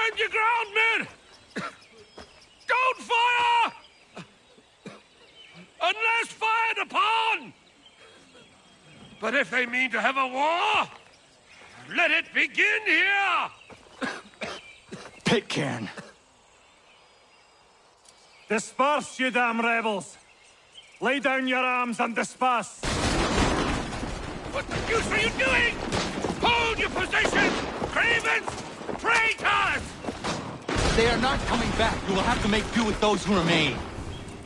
Stand your ground, men! Don't fire! Unless fired upon! But if they mean to have a war, let it begin here! Pitcairn. Disperse, you damn rebels! Lay down your arms and disperse! What the deuce are you doing? Hold your position! Cravens! Traitors! They are not coming back. You will have to make do with those who remain.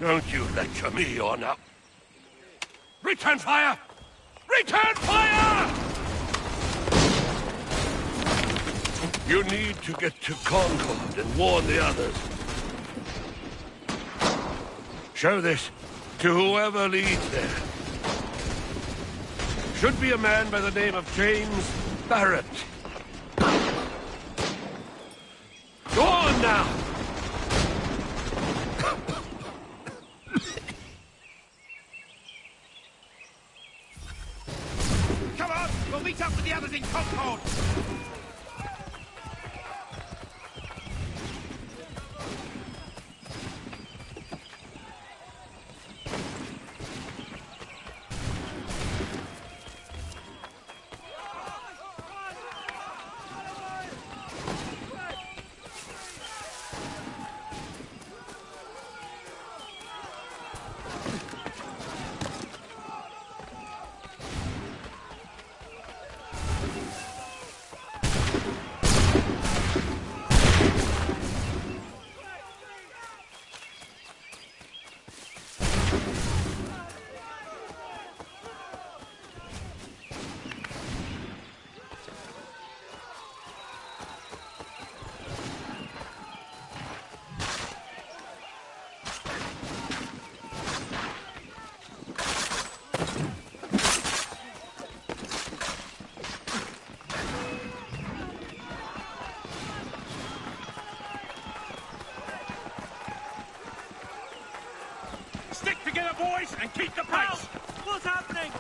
Don't you lecture me on up. Return fire! Return fire! You need to get to Concord and warn the others. Show this to whoever leads there. Should be a man by the name of James Barrett. Go on now! Come on! We'll meet up with the others in Concord! Stick together, boys, and keep the pace! What's happening?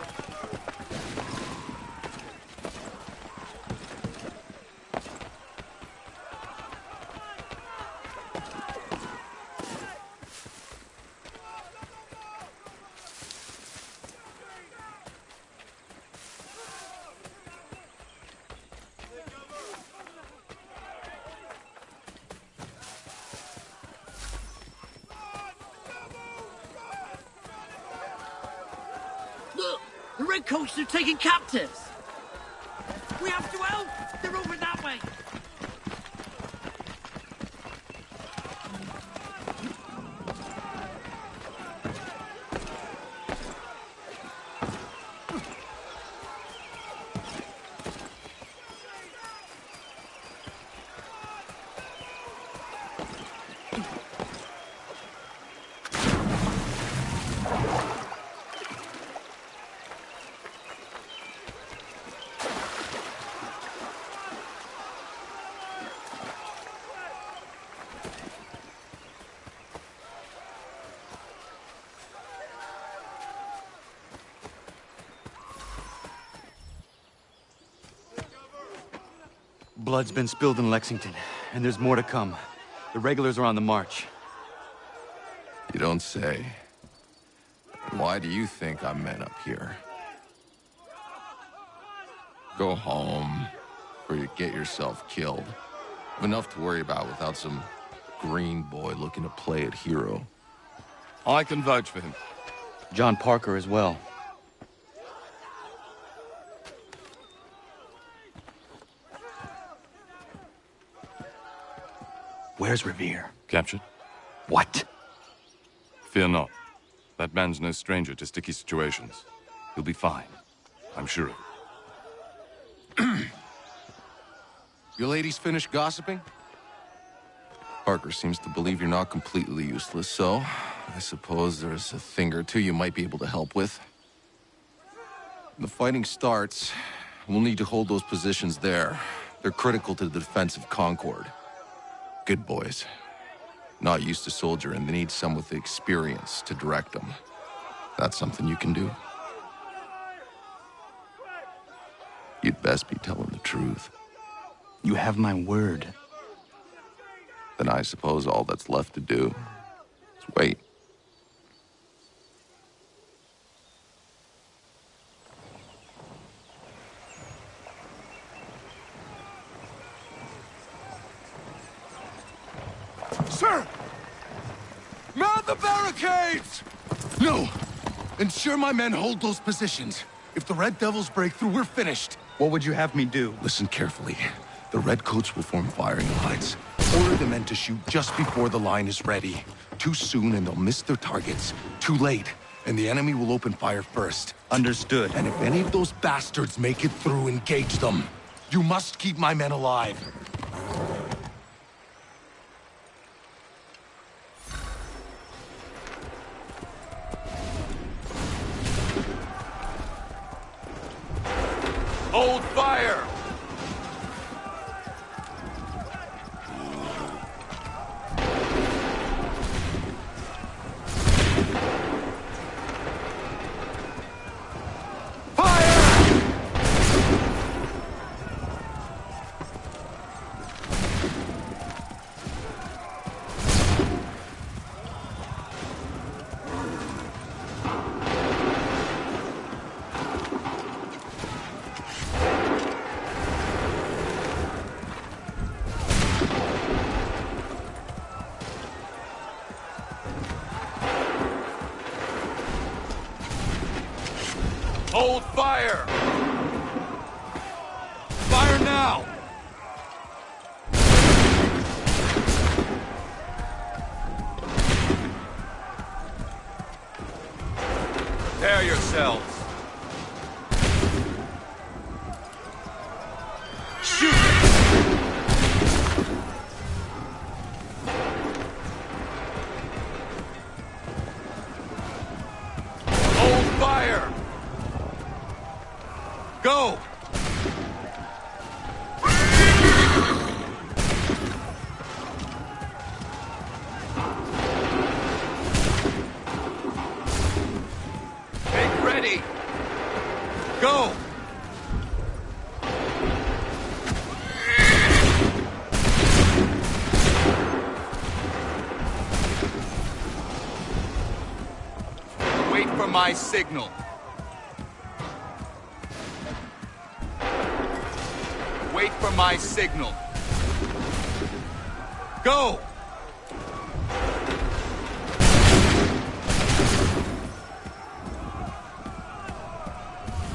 Look! The Redcoats are taking captives! We have to help! They're over that way! Blood's been spilled in Lexington, and there's more to come. The regulars are on the march. You don't say. Why do you think I'm men up here? Go home, or you get yourself killed. Have enough to worry about without some green boy looking to play at hero. I can vouch for him. John Parker as well. Where's Revere? Captured? What? Fear not. That man's no stranger to sticky situations. He'll be fine. I'm sure of it. You ladies finished gossiping? Parker seems to believe you're not completely useless, so I suppose there's a thing or two you might be able to help with. When the fighting starts, we'll need to hold those positions there. They're critical to the defense of Concord. Good boys. Not used to soldiering, they need some with the experience to direct them. That's something you can do. You'd best be telling the truth. You have my word. then I suppose all that's left to do is wait. Sir! Mount the barricades! No! Ensure my men hold those positions. If the Red Devils break through, we're finished. What would you have me do? Listen carefully. The Redcoats will form firing lines. Order the men to shoot just before the line is ready. Too soon and they'll miss their targets. Too late, and the enemy will open fire first. Understood. And if any of those bastards make it through, engage them. You must keep my men alive. Hold fire! Hold fire! Fire now! Prepare yourselves. Shoot! Hold fire! Go! Make ready! Go! Wait for my signal. Wait for my signal. Go!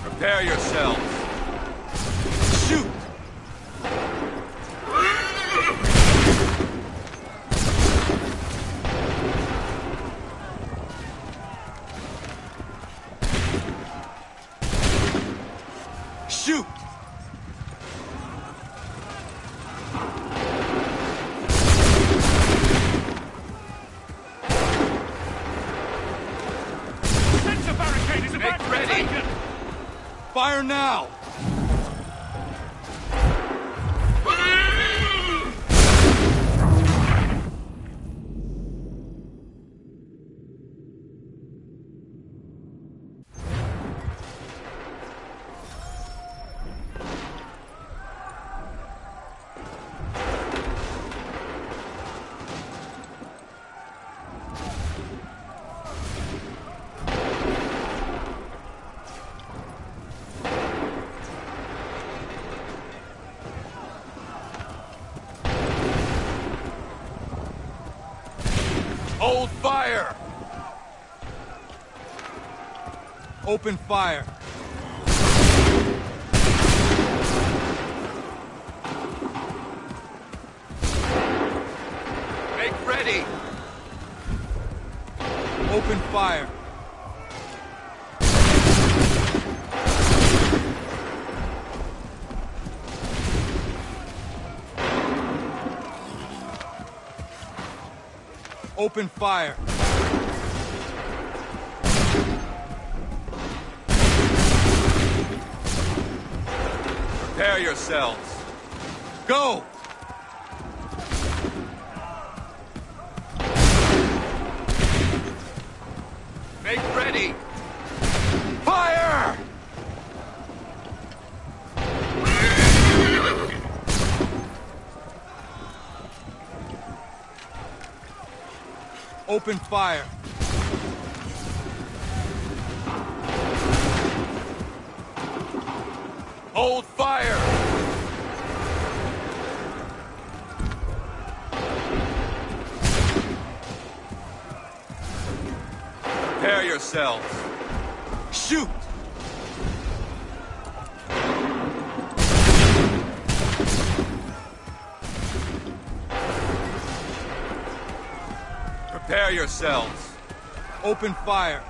Prepare yourselves. Shoot! Shoot! Sensor barricade is about to be ready. taken! Fire now! Hold fire! Open fire! Make ready! Open fire! Open fire! Prepare yourselves. Go! Make ready! Fire! Open fire. Hold fire! Prepare yourselves. Shoot! Prepare yourselves. Open fire.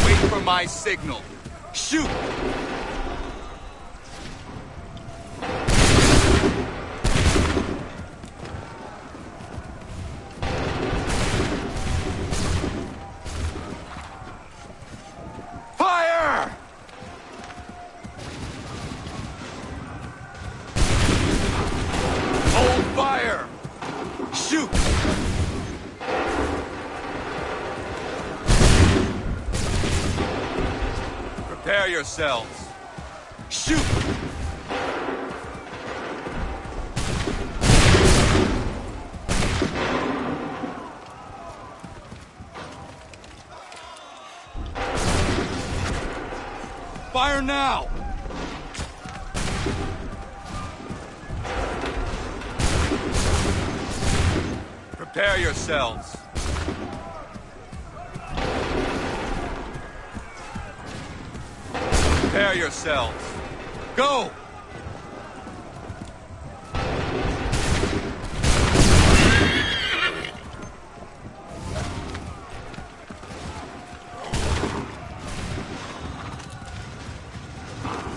Wait for my signal. Shoot! Fire! Hold fire! Shoot! Prepare yourselves. Shoot! Fire now! Prepare yourselves. Prepare yourselves. Go!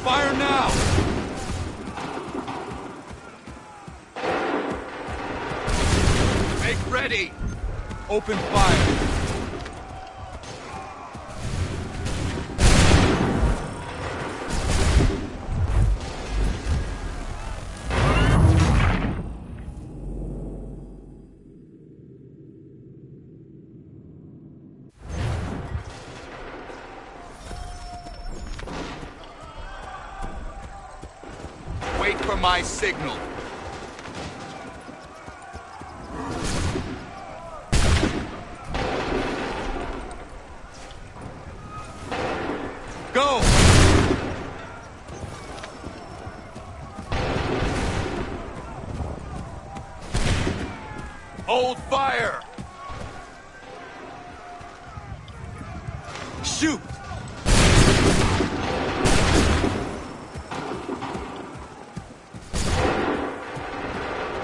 Fire now! Make ready! Open fire. Wait for my signal. Go! Hold fire! Shoot!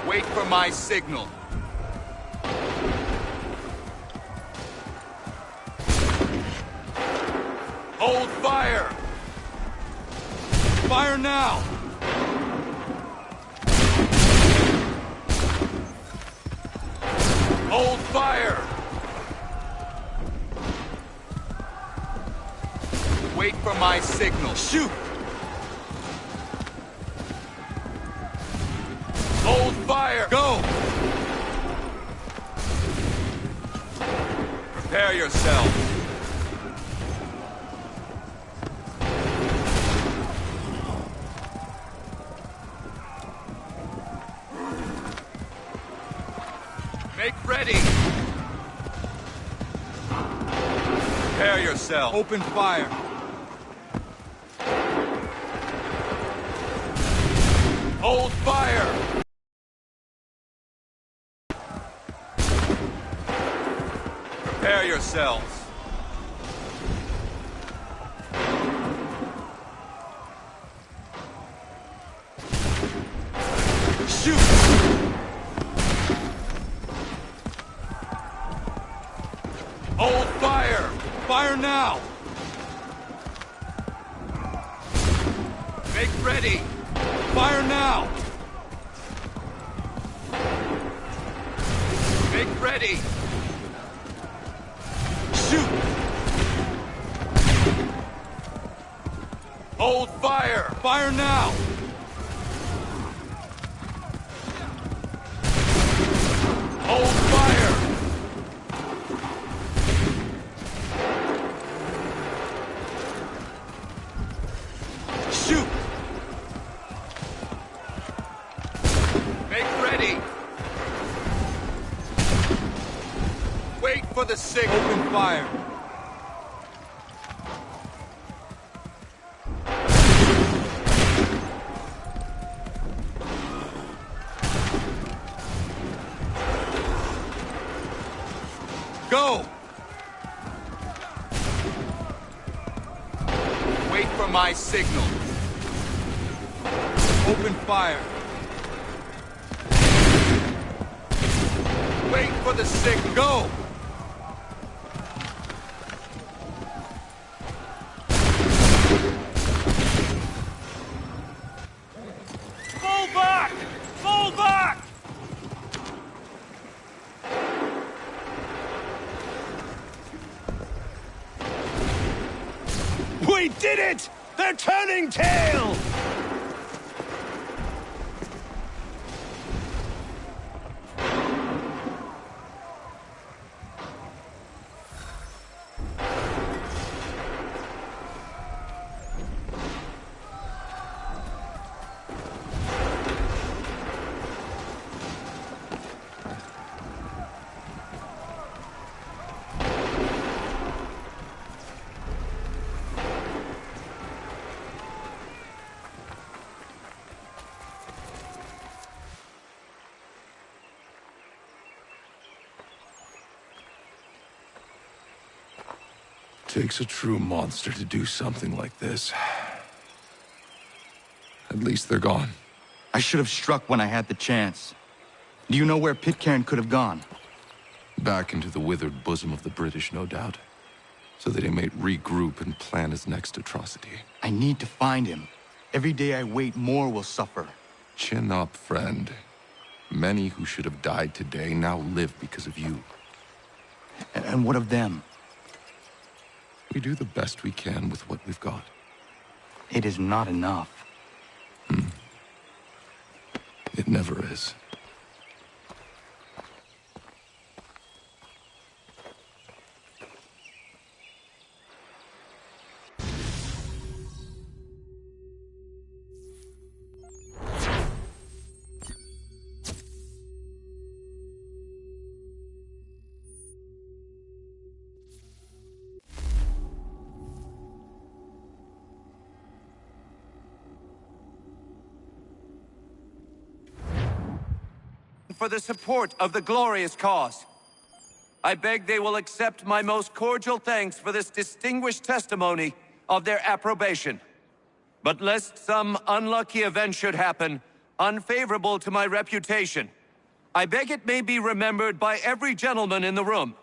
Wait for my signal. Hold fire! Fire now! Hold fire! Wait for my signal. Shoot! Hold fire! Go! Prepare yourself. Make ready! Prepare yourself. Open fire. Hold fire! Prepare yourselves. Shoot! Hold fire! Fire now! Make ready! Fire now! Make ready! Shoot! Hold fire! Fire now! Hold fire! Shoot! ready! Wait for the signal! Open fire! Go! Wait for my signal. Open fire. Wait for the signal. Go! Fall back! Fall back! We did it! They're turning tail! Takes a true monster to do something like this. At least they're gone. I should have struck when I had the chance. Do you know where Pitcairn could have gone? Back into the withered bosom of the British, no doubt. So that he may regroup and plan his next atrocity. I need to find him. Every day I wait, more will suffer. Chin up, friend. Many who should have died today now live because of you. And what of them? We do the best we can with what we've got. It is not enough. It never is. For the support of the glorious cause. I beg they will accept my most cordial thanks for this distinguished testimony of their approbation. But lest some unlucky event should happen, unfavorable to my reputation, I beg it may be remembered by every gentleman in the room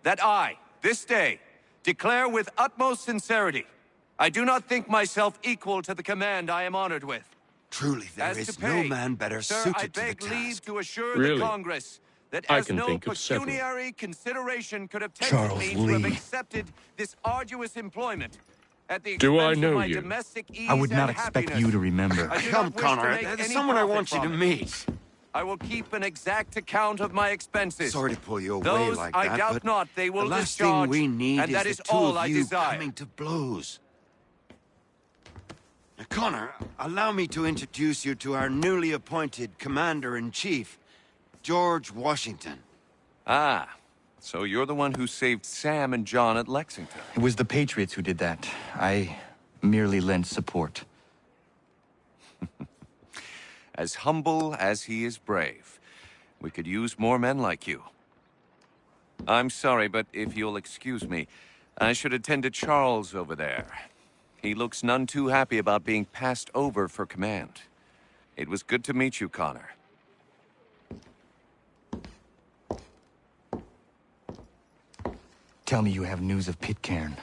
that I, this day, declare with utmost sincerity, I do not think myself equal to the command I am honored with. Truly, there As is to no pay, man better sir, suited I to the beg leave task. to assure Really? the Congress that I as can no think of several. pecuniary consideration could have tempted Charles me to have Lee. accepted this arduous employment at the Do I expense know of my you? domestic ease I would not and expect happiness. you to remember. I do Come, not wish Connor. to make There's any someone I profit want you to from it. meet. I will keep an exact account of my expenses. Sorry to pull you away Those like I that, doubt but not they will the last discharge, thing we need and is that the is two all of I you desire. coming to blows. Now, Connor, allow me to introduce you to our newly appointed Commander-in-Chief, George Washington. Ah, so you're the one who saved Sam and John at Lexington. It was the Patriots who did that. I merely lent support. As humble as he is brave. We could use more men like you. I'm sorry, but if you'll excuse me, I should attend to Charles over there. He looks none too happy about being passed over for command. It was good to meet you, Connor. Tell me you have news of Pitcairn.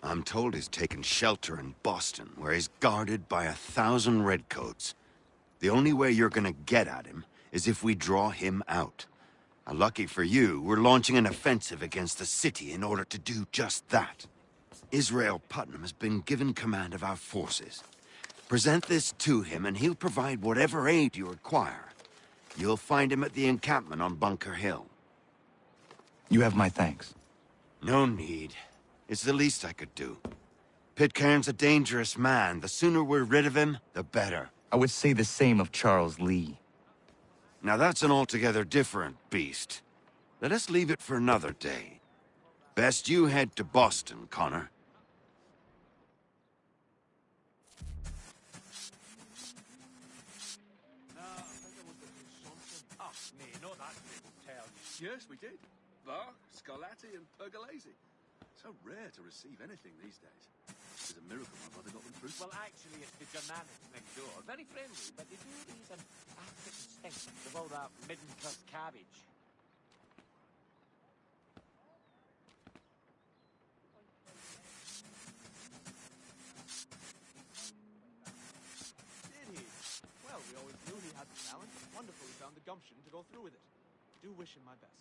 I'm told he's taken shelter in Boston, where he's guarded by 1,000 redcoats. The only way you're gonna get at him is if we draw him out. Lucky for you, we're launching an offensive against the city in order to do just that. Israel Putnam has been given command of our forces. Present this to him and he'll provide whatever aid you require. You'll find him at the encampment on Bunker Hill. You have my thanks. No need. It's the least I could do. Pitcairn's a dangerous man. The sooner we're rid of him, the better. I would say the same of Charles Lee. Now that's an altogether different beast. Let us leave it for another day. Best you head to Boston, Connor. Yes, we did. Bach, Scarlatti, and Pergolesi. So rare to receive anything these days. It's a miracle my mother got them through. Well, actually, it's the Germanics next door. Very friendly, but they do these African stinks of all that midden-crust cabbage. Did he? Well, we always knew he had the talent. Wonderful he found the gumption to go through with it. Do wish him my best.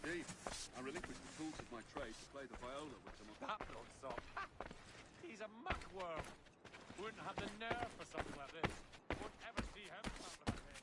Indeed. I relinquished the tools of my trade to play the viola with some of That bloke's off. He's a muckworm. Wouldn't have the nerve for something like this. Won't ever see him come with a head.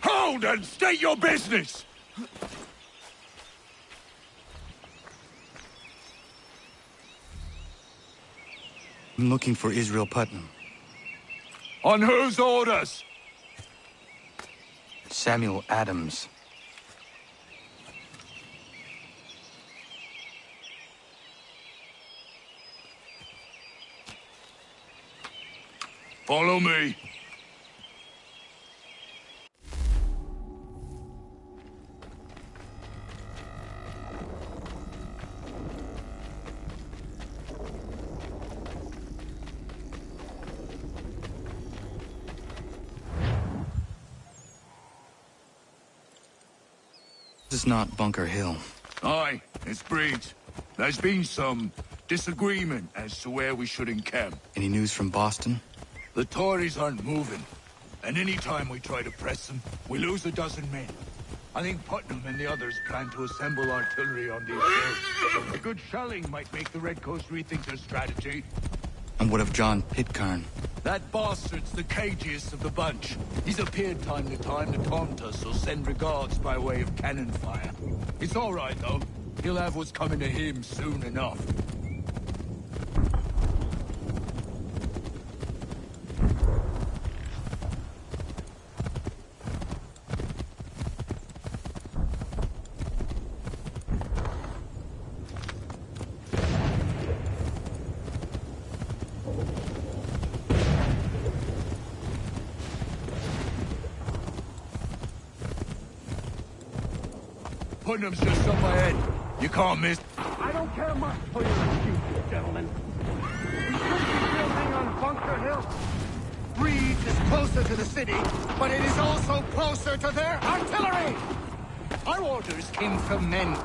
Hold and state your business! I'm looking for Israel Putnam. On whose orders? Samuel Adams. Follow me. This is not Bunker Hill. Aye, it's Breeds. There's been some disagreement as to where we should encamp. Any news from Boston? The Tories aren't moving, and any time we try to press them, we lose a dozen men. I think Putnam and the others plan to assemble artillery on these hills. A good shelling might make the Redcoats rethink their strategy. And what of John Pitcairn? That bastard's the cagiest of the bunch. He's appeared time to time to taunt us or send regards by way of cannon fire. It's all right, though. He'll have what's coming to him soon enough. Putnam's just up ahead. You can't miss. I don't care much for your excuses, gentlemen. We should be building on Bunker Hill. Reed is closer to the city, but it is also closer to their artillery! Our orders came from men.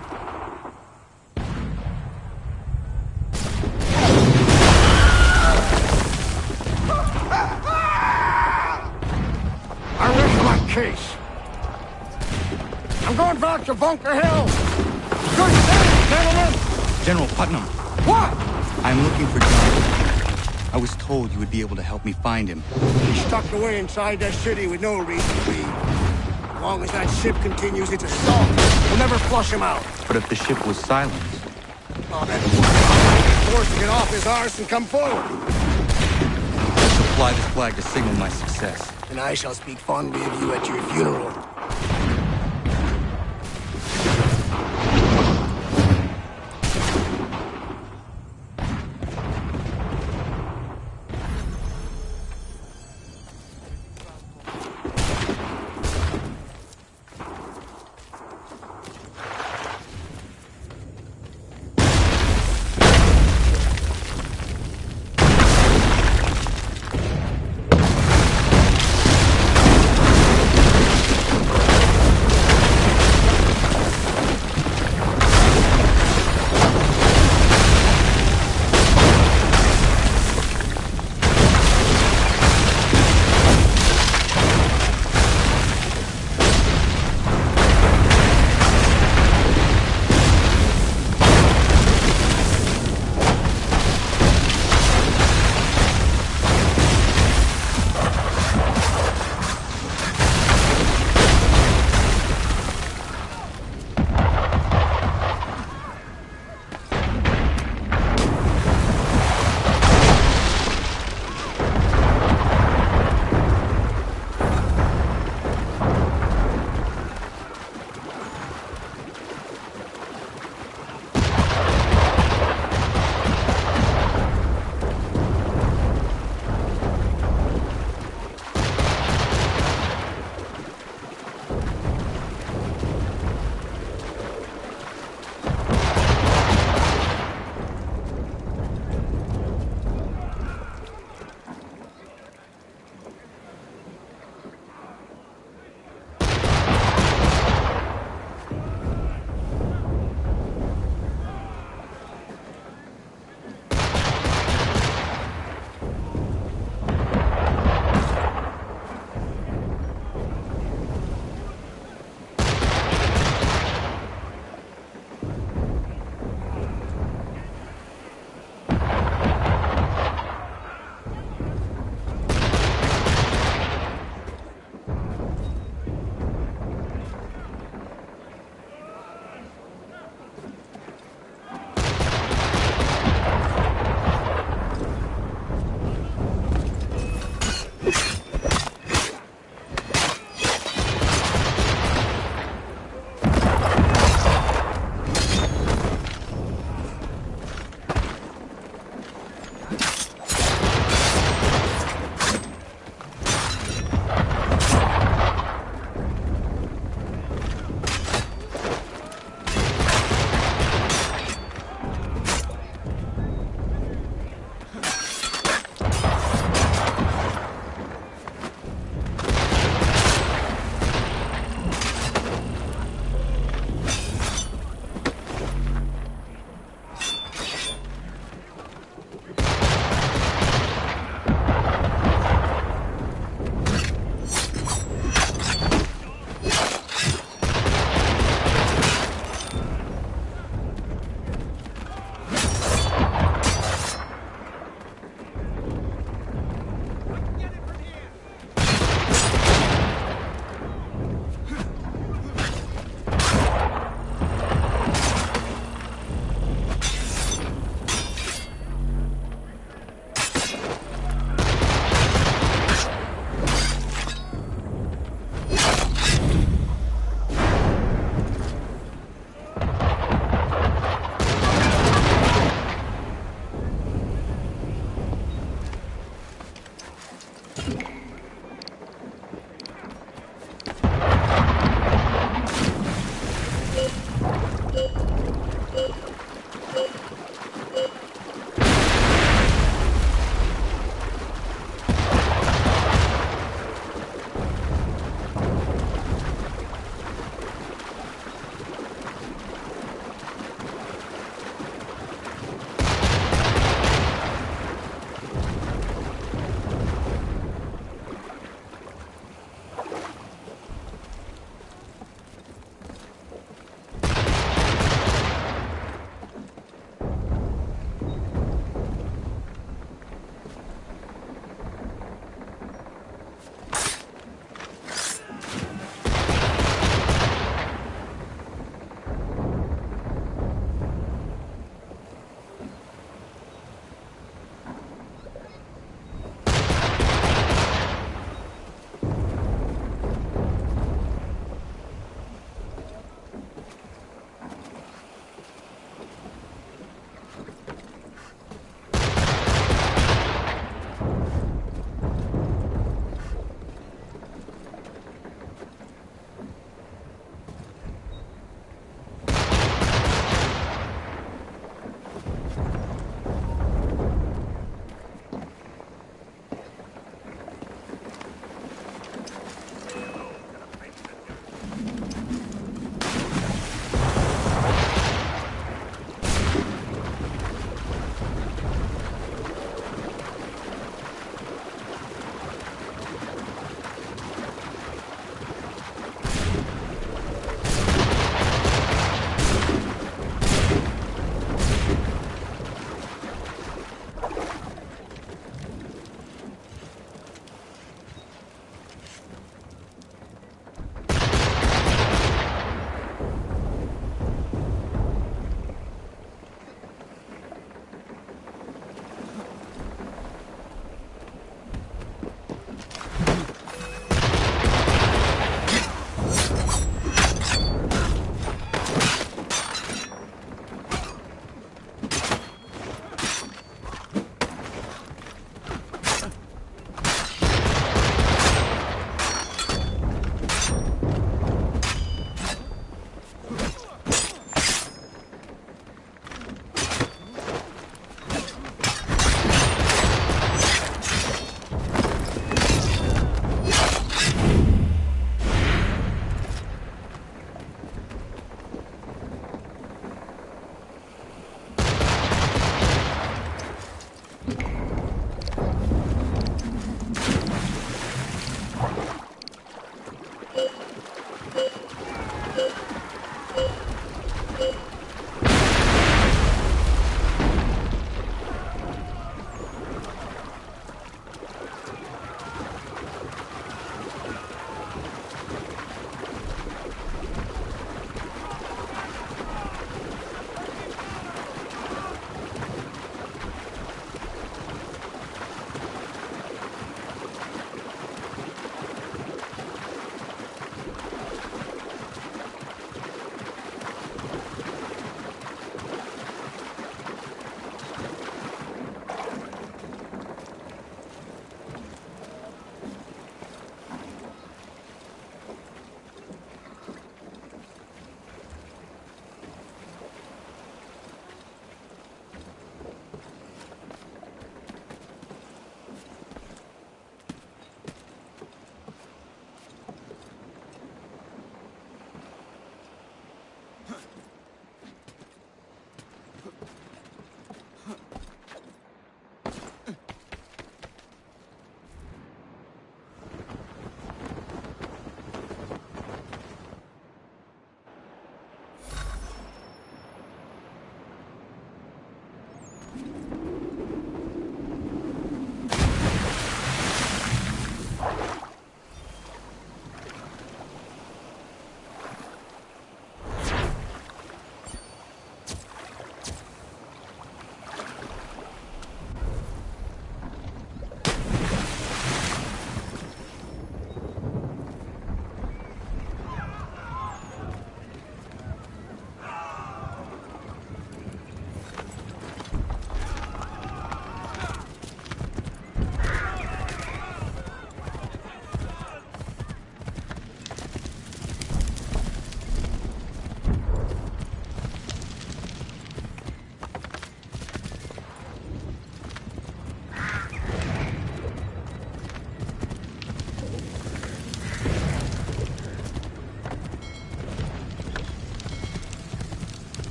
I rest my case. I'm going back to Bunker Hill. Good day, gentlemen! General Putnam, What? I'm looking for John. I was told you would be able to help me find him. He's stuck away inside that city with no reason to be. As long as that ship continues its assault, we'll never flush him out. But if the ship was silent, Oh, then he's forced to get off his arse and come forward. I shall fly this flag to signal my success. And I shall speak fondly of you at your funeral.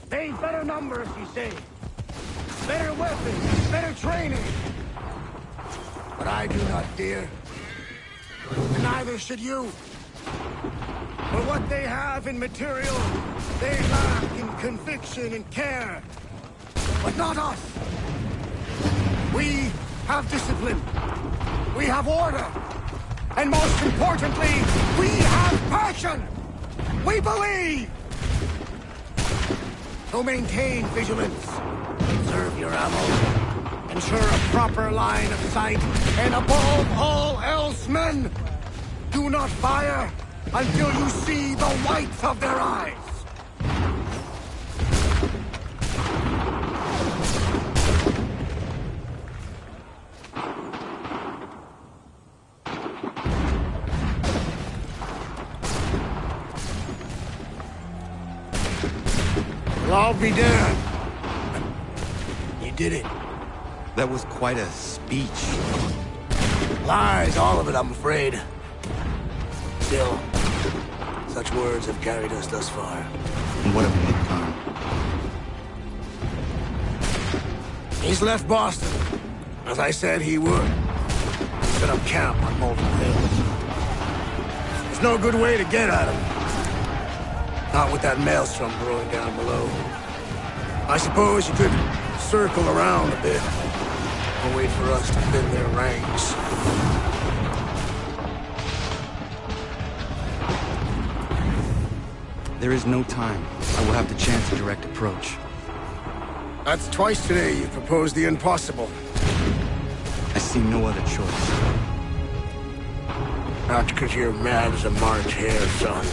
They've better numbers, you say. Better weapons, better training. But I do not fear. And neither should you. For what they have in material, they lack in conviction and care. But not us. We have discipline. We have order. And most importantly, we have passion. We believe. So maintain vigilance. Conserve your ammo. Ensure a proper line of sight. And above all else, men, do not fire until you see the whites of their eyes. I'll be damned. You did it. That was quite a speech. Lies, all of it, I'm afraid. Still, such words have carried us thus far. And what of Midcarn? He's left Boston, as I said he would. Set up camp on Molten Hills. There's no good way to get at him. Not with that maelstrom brewing down below. I suppose you could circle around a bit and wait for us to thin their ranks. There is no time. I will have to chance a direct approach. That's twice today you proposed the impossible. I see no other choice. Not because you're mad as a March hare, son.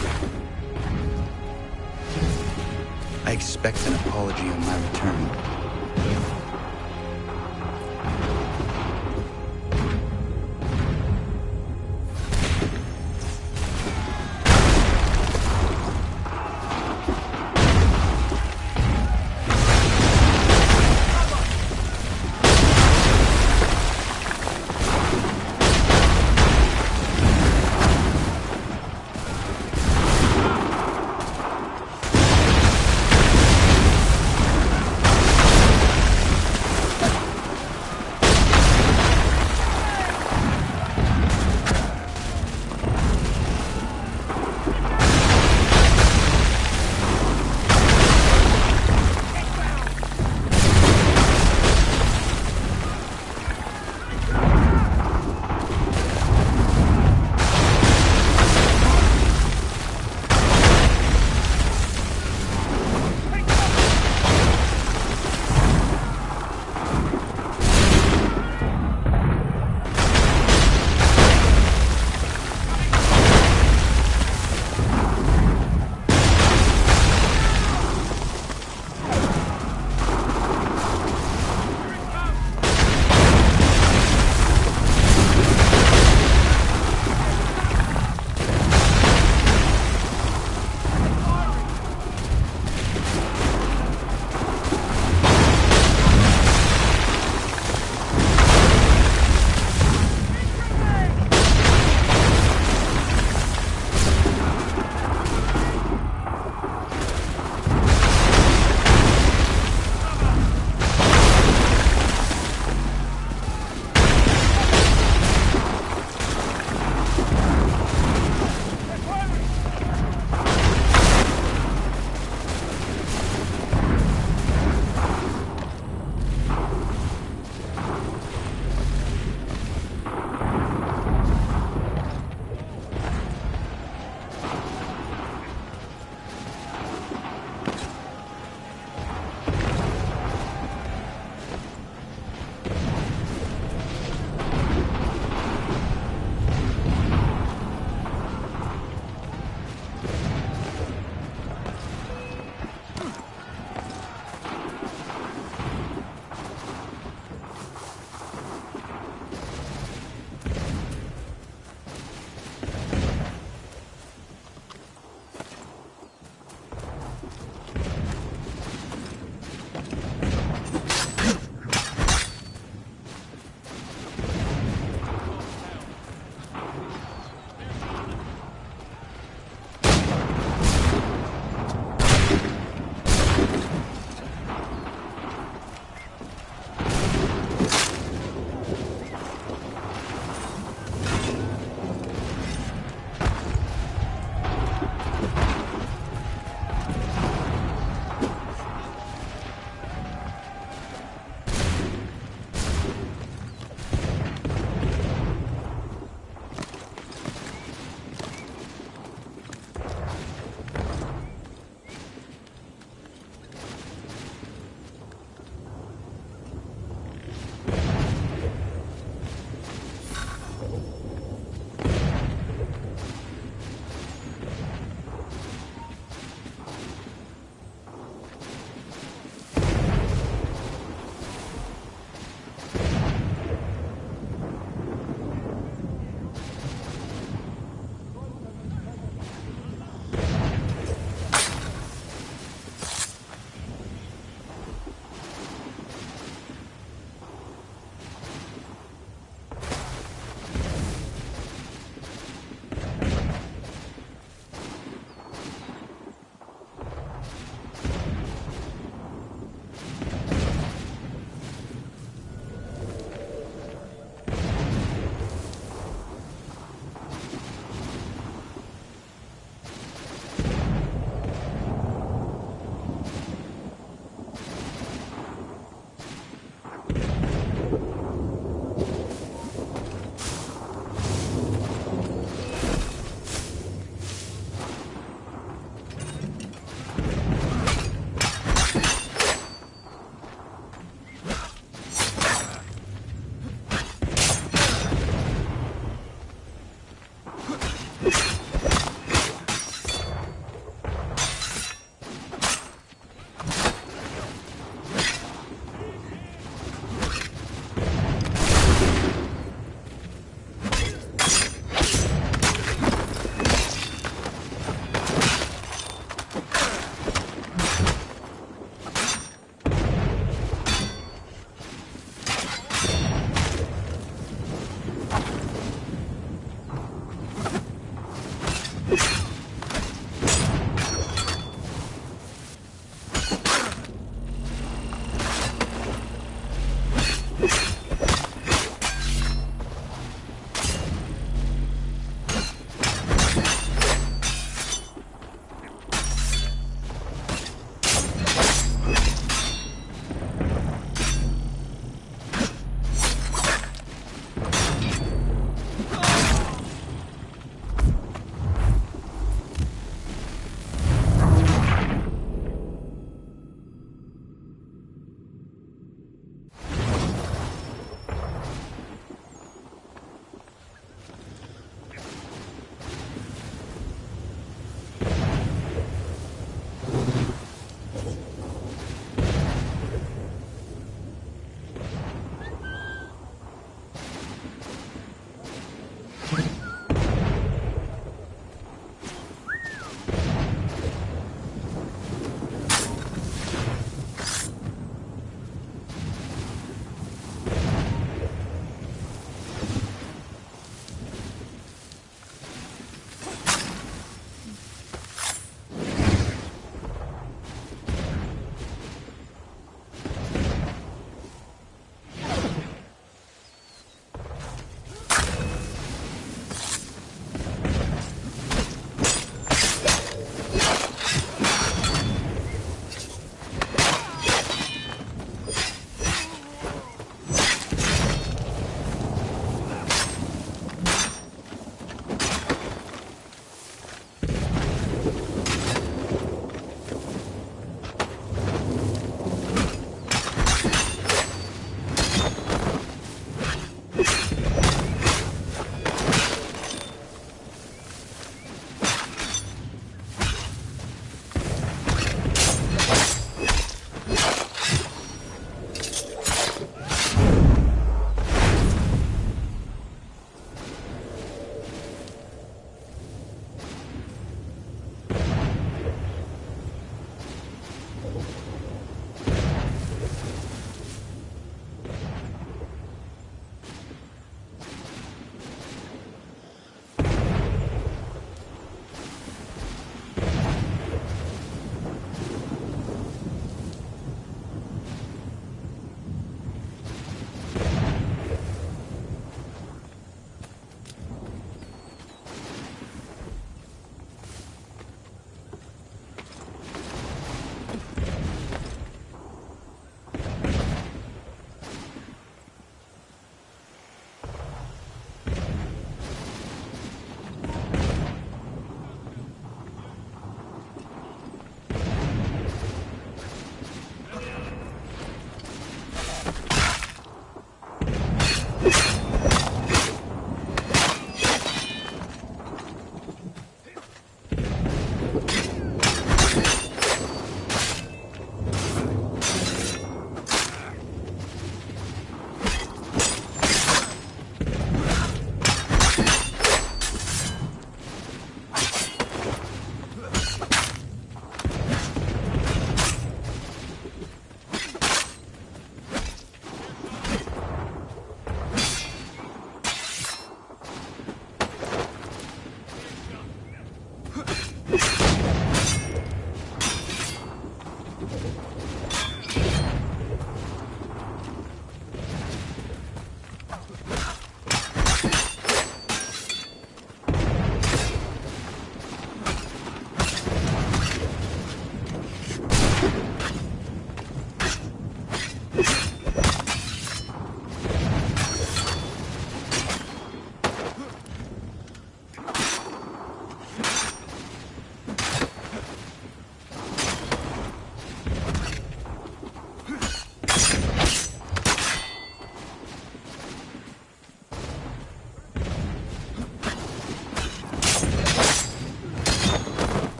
I expect an apology on my return.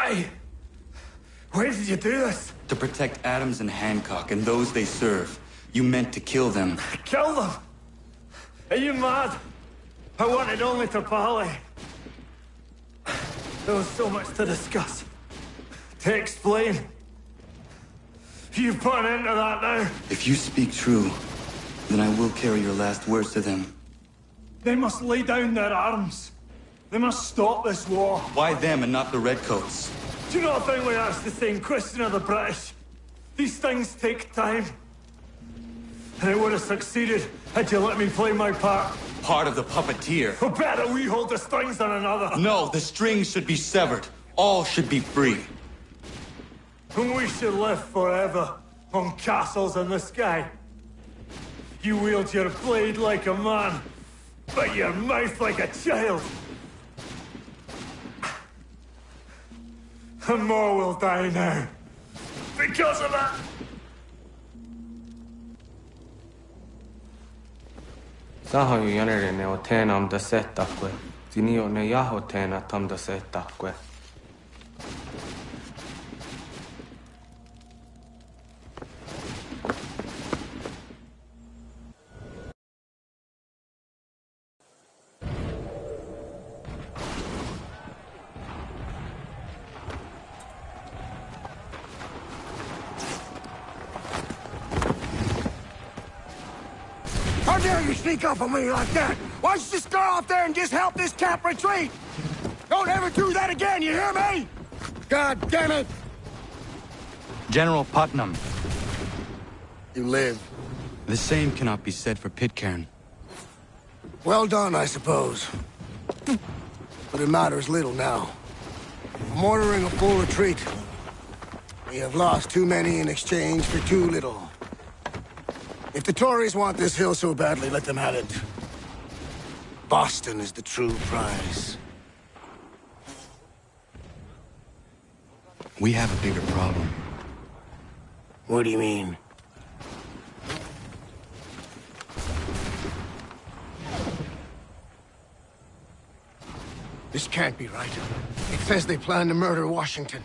Why? Why did you do this? To protect Adams and Hancock and those they serve, you meant to kill them. Kill them? Are you mad? I wanted only to parley. There was so much to discuss, to explain. You put an end to that now. If you speak true, then I will carry your last words to them. They must lay down their arms. They must stop this war. Why them and not the Redcoats? Do you not think we asked the same question of the British? These things take time. And it would have succeeded had you let me play my part. Part of the puppeteer. Or better, we hold the strings on another. No, the strings should be severed. All should be free. And we should live forever on castles in the sky. You wield your blade like a man, but your mouth like a child. And more will die now. Because of that. Sahoy yanere ne otenam da setakwe. Zinio ne yahotena tam da setakwe. How dare you sneak up on me like that? Why don't you just go out there and just help this camp retreat? Don't ever do that again, you hear me? God damn it! General Putnam. You live. The same cannot be said for Pitcairn. Well done, I suppose. But it matters little now. I'm ordering a full retreat. We have lost too many in exchange for too little. If the Tories want this hill so badly, let them have it. Boston is the true prize. We have a bigger problem. What do you mean? This can't be right. It says they plan to murder Washington.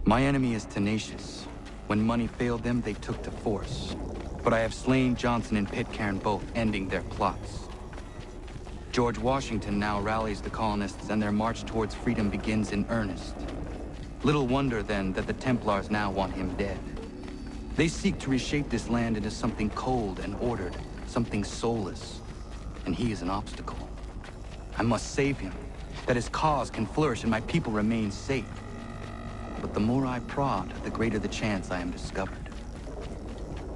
My enemy is tenacious. When money failed them, they took to force. But I have slain Johnson and Pitcairn both, ending their plots. George Washington now rallies the colonists, and their march towards freedom begins in earnest. Little wonder, then, that the Templars now want him dead. They seek to reshape this land into something cold and ordered, something soulless. And he is an obstacle. I must save him, that his cause can flourish and my people remain safe. But the more I prod, the greater the chance I am discovered.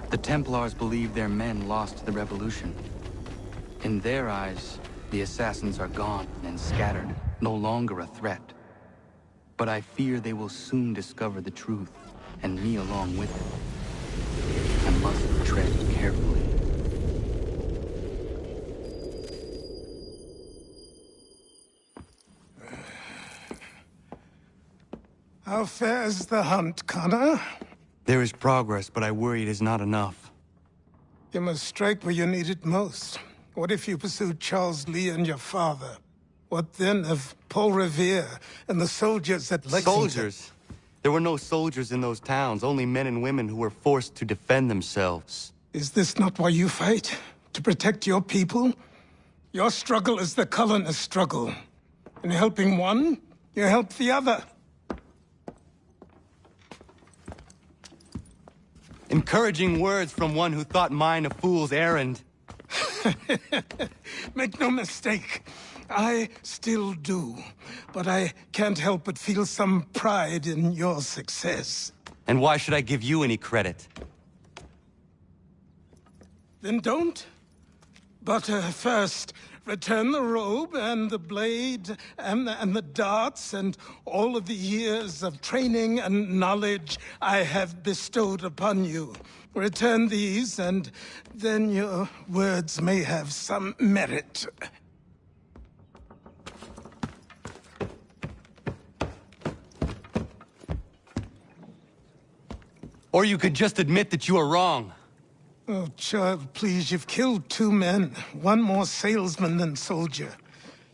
The Templars believe their men lost the revolution. In their eyes, the assassins are gone and scattered, no longer a threat. But I fear they will soon discover the truth, and me along with it. I must tread carefully. How fares the hunt, Connor? There is progress, but I worry it is not enough. You must strike where you need it most. What if you pursued Charles Lee and your father? What then of Paul Revere and the soldiers at Lexington? Soldiers? There were no soldiers in those towns, only men and women who were forced to defend themselves. Is this not why you fight? To protect your people? Your struggle is the colonist struggle. In helping one, you help the other. Encouraging words from one who thought mine a fool's errand. Make no mistake. I still do. But I can't help but feel some pride in your success. And why should I give you any credit? Then don't. But first, return the robe and the blade and the darts and all of the years of training and knowledge I have bestowed upon you. Return these, and then your words may have some merit. Or you could just admit that you are wrong. Oh, child, please, you've killed 2 men. One more salesman than soldier.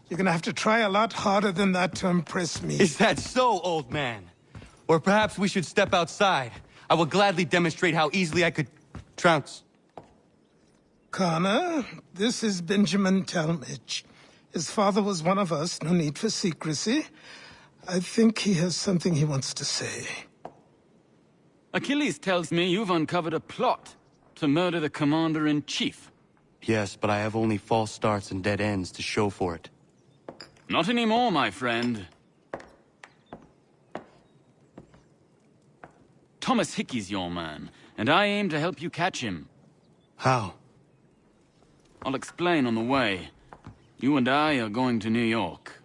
You're gonna have to try a lot harder than that to impress me. Is that so, old man? Or perhaps we should step outside. I will gladly demonstrate how easily I could trounce. Connor, this is Benjamin Talmadge. His father was one of us, no need for secrecy. I think he has something he wants to say. Achilles tells me you've uncovered a plot to murder the Commander-in-Chief. Yes, but I have only false starts and dead ends to show for it. Not anymore, my friend. Thomas Hickey's your man, and I aim to help you catch him. How? I'll explain on the way. You and I are going to New York.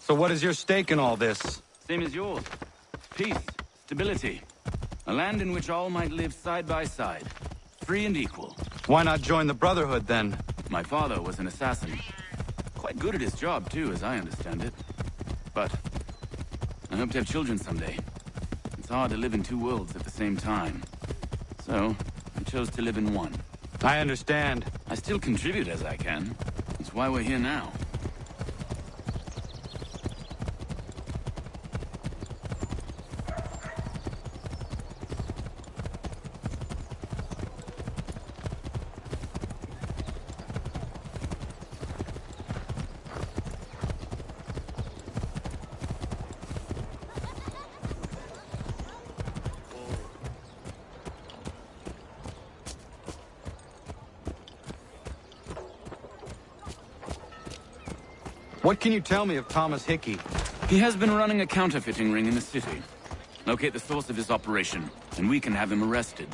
So what is your stake in all this? Same as yours. Peace, stability. A land in which all might live side by side. Free and equal. Why not join the Brotherhood, then? My father was an assassin. Quite good at his job, too, as I understand it. But I hope to have children someday. It's hard to live in two worlds at the same time. So, I chose to live in one. I understand. I still contribute as I can. That's why we're here now. What can you tell me of Thomas Hickey? He has been running a counterfeiting ring in the city. Locate the source of his operation, and we can have him arrested.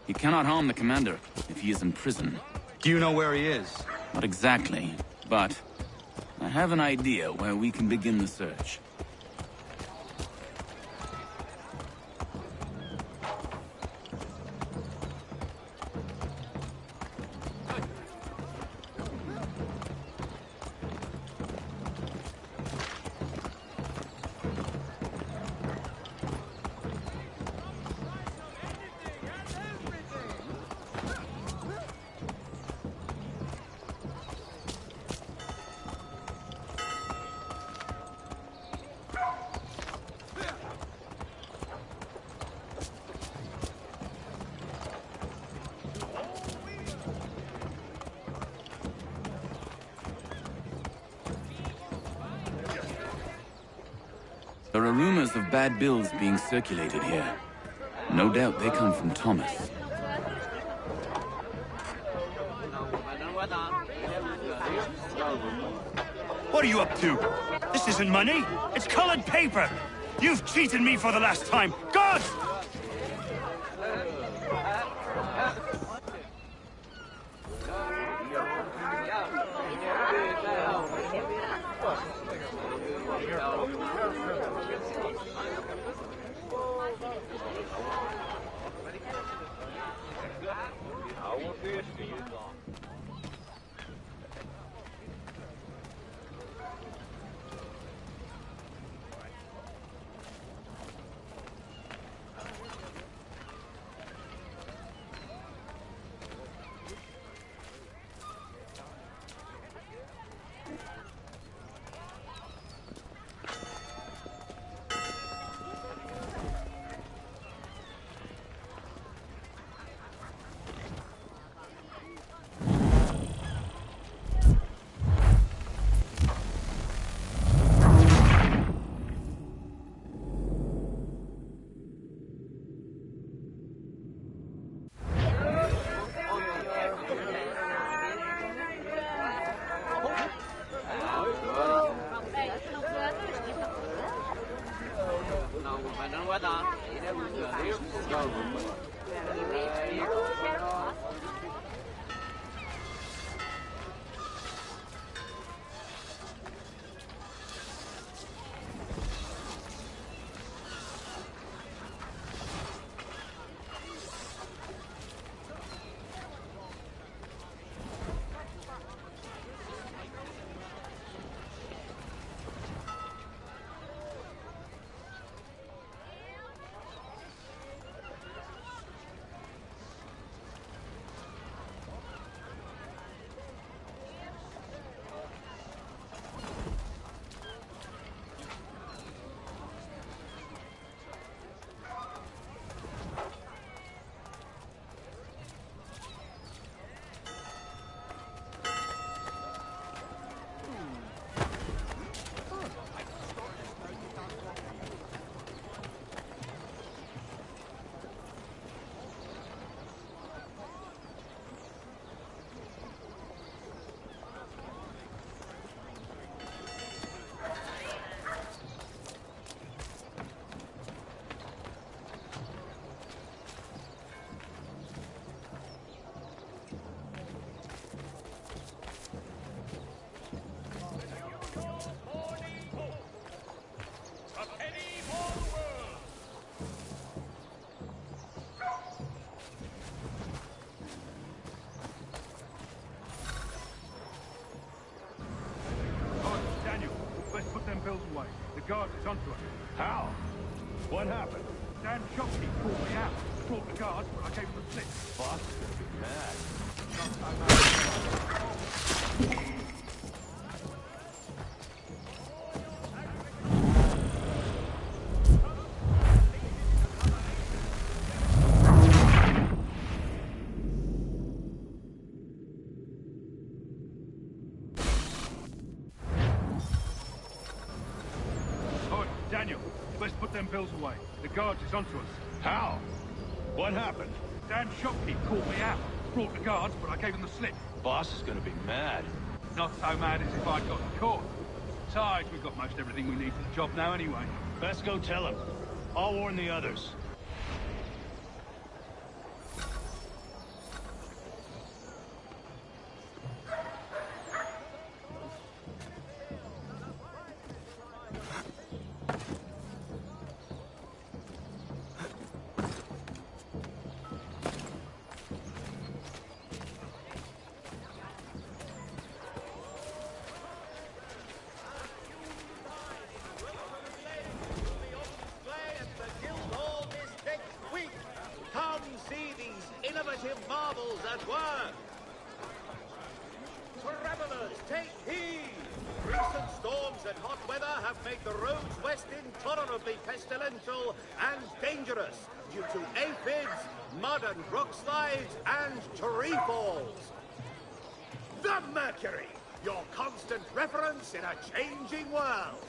He cannot harm the commander if he is in prison. Do you know where he is? Not exactly, but I have an idea where we can begin the search. There are rumors of bad bills being circulated here. No doubt they come from Thomas. What are you up to? This isn't money. It's colored paper. You've cheated me for the last time. Gods! The guard is onto us. How? What happened? Dan Shopkeep called me out. Brought the guards, but I gave him the slip. Boss is gonna be mad. Daniel, let's put them bills away. The guards is onto us. How? What happened? Dan Shopkeep called me out. Brought the guards, but I gave him the slip. Boss is gonna be mad. Not so mad as if I'd got caught. Besides, we've got most everything we need for the job now anyway. Let's go tell him. I'll warn the others. Marvels at work! Travelers, take heed! Recent storms and hot weather have made the roads west intolerably pestilential and dangerous due to aphids, mud and rock slides, and tree falls. The Mercury, your constant reference in a changing world.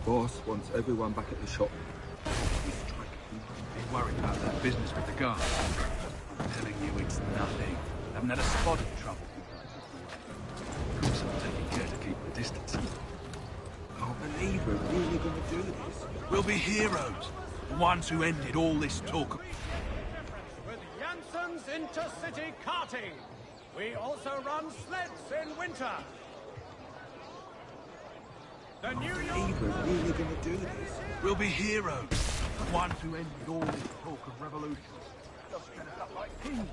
Boss wants everyone back at the shop. Be worried about that business with the guards. I'm telling you, it's nothing. Haven't had a spot of trouble. Of course, I'm taking care to keep the distance. Can't believe we're really gonna do this. We'll be heroes. The ones who ended all this talk. With Janssen's intercity karting. We also run sleds in winter. The New York... We're really gonna do this. We'll be heroes. The ones who ended all this talk of revolution. Just set us up like kings.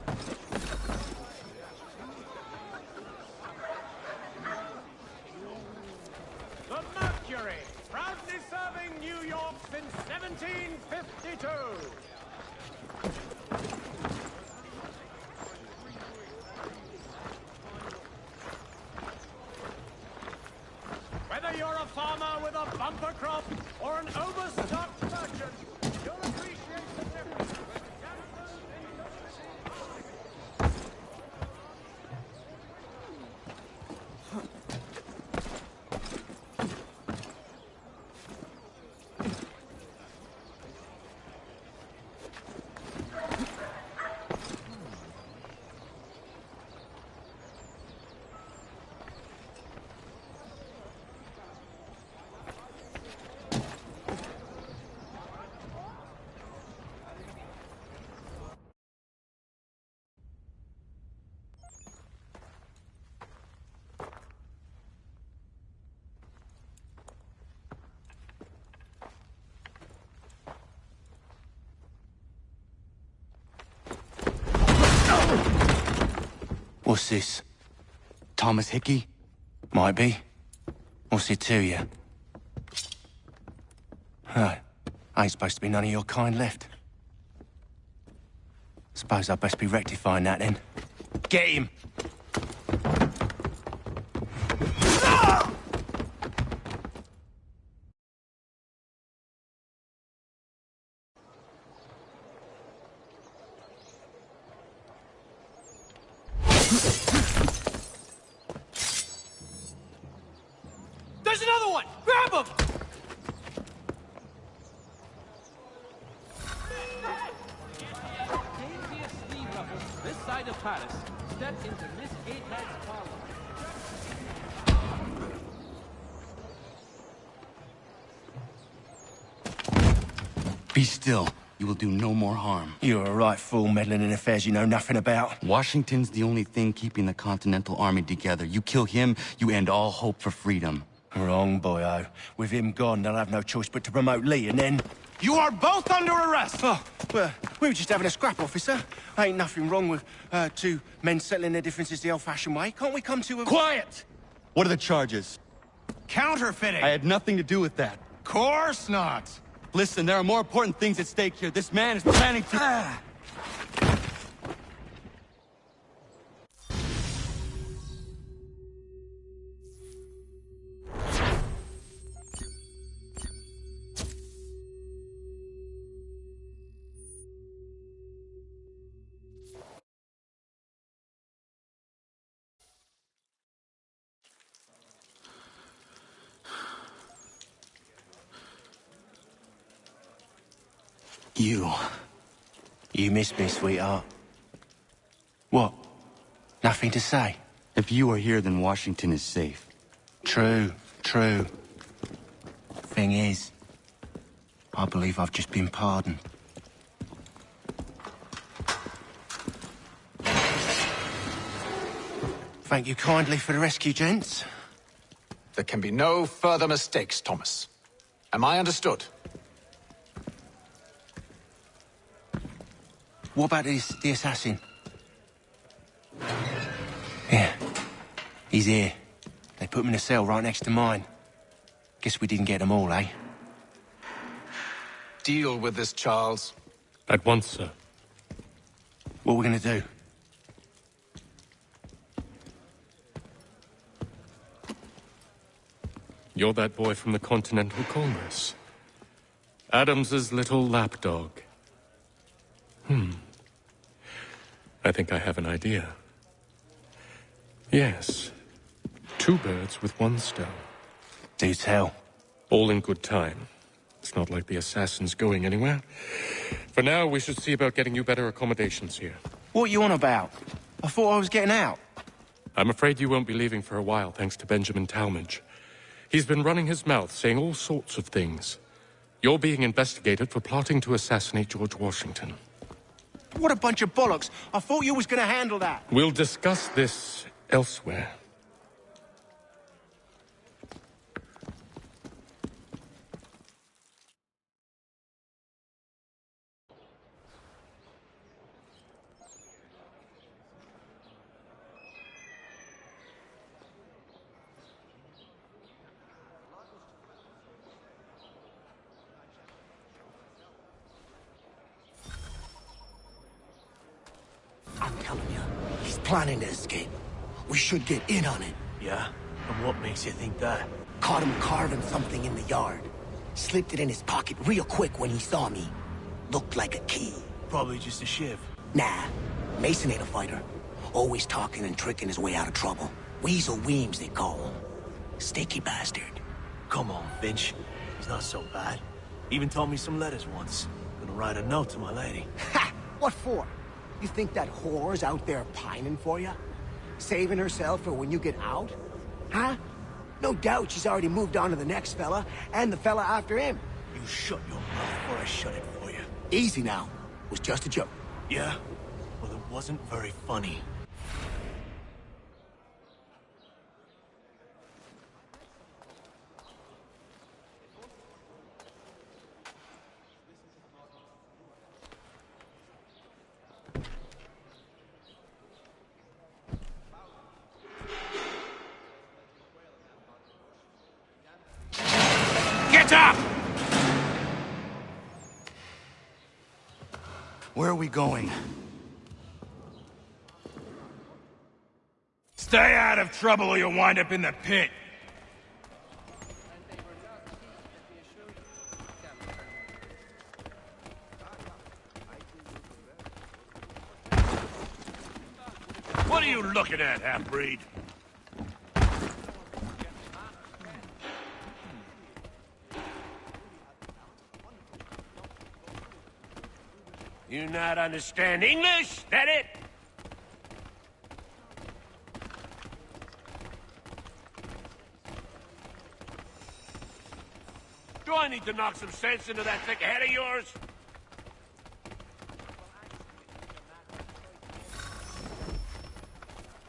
The Mercury, proudly serving New York since 1752. Whether you're a farmer with a bumper crop or an overstocked merchant, you'll appreciate the difference with Janssen's intercity. What's this? Thomas Hickey? Might be. What's it to you? Oh, ain't supposed to be none of your kind left. Suppose I'd best be rectifying that then. Get him! There's another one! Grab him! This side of Paris, step into Miss Gatehead's parlor. Be still. You will do no more harm. You're a right fool meddling in affairs you know nothing about. Washington's the only thing keeping the Continental Army together. You kill him, you end all hope for freedom. Wrong, boyo. With him gone, they'll have no choice but to promote Lee, and then... You are both under arrest! Oh, well, we were just having a scrap, officer. Ain't nothing wrong with two men settling their differences the old-fashioned way. Can't we come to a... Quiet! What are the charges? Counterfeiting! I had nothing to do with that. Course not! Listen, there are more important things at stake here. This man is planning to... You miss me, sweetheart. What? Nothing to say? If you are here, then Washington is safe. True, true. Thing is, I believe I've just been pardoned. Thank you kindly for the rescue, gents. There can be no further mistakes, Thomas. Am I understood? What about the assassin? Yeah. He's here. They put him in a cell right next to mine. Guess we didn't get them all, eh? Deal with this, Charles. At once, sir. What are we gonna do? You're that boy from the Continental Congress. Adams's little lapdog. I think I have an idea. Yes. 2 birds with 1 stone. Do tell. All in good time. It's not like the assassin's going anywhere. For now, we should see about getting you better accommodations here. What you on about? I thought I was getting out. I'm afraid you won't be leaving for a while, thanks to Benjamin Talmadge. He's been running his mouth, saying all sorts of things. You're being investigated for plotting to assassinate George Washington. What a bunch of bollocks. I thought you was gonna handle that. We'll discuss this elsewhere. I'm telling you, he's planning to escape. We should get in on it. Yeah? And what makes you think that? Caught him carving something in the yard. Slipped it in his pocket real quick when he saw me. Looked like a key. Probably just a shiv. Nah, Mason ain't a fighter. Always talking and tricking his way out of trouble. Weasel Weems, they call him. Sticky bastard. Come on, Finch. He's not so bad. Even told me some letters once. Gonna write a note to my lady. Ha! What for? You think that whore's out there pining for you? Saving herself for when you get out? Huh? No doubt she's already moved on to the next fella, and the fella after him. You shut your mouth before I shut it for you. Easy now. It was just a joke. Yeah? Well, it wasn't very funny. Get up! Where are we going? Stay out of trouble or you'll wind up in the pit. What are you looking at, half-breed? You not understand English? That it? Do I need to knock some sense into that thick head of yours?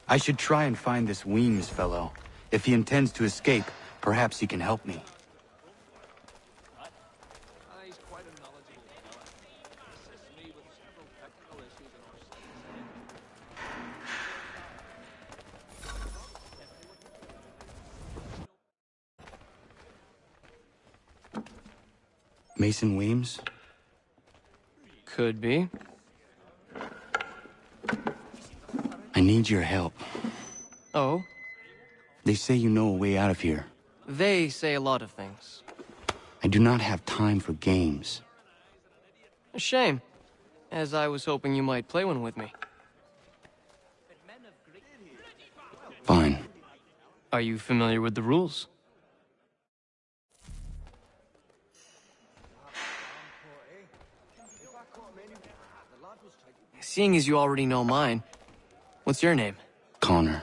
I should try and find this Weems fellow. If he intends to escape, perhaps he can help me. Mason Weems? Could be. I need your help. Oh? They say you know a way out of here. They say a lot of things. I do not have time for games. A shame, as I was hoping you might play one with me. Fine. Are you familiar with the rules? Seeing as you already know mine, what's your name? Connor.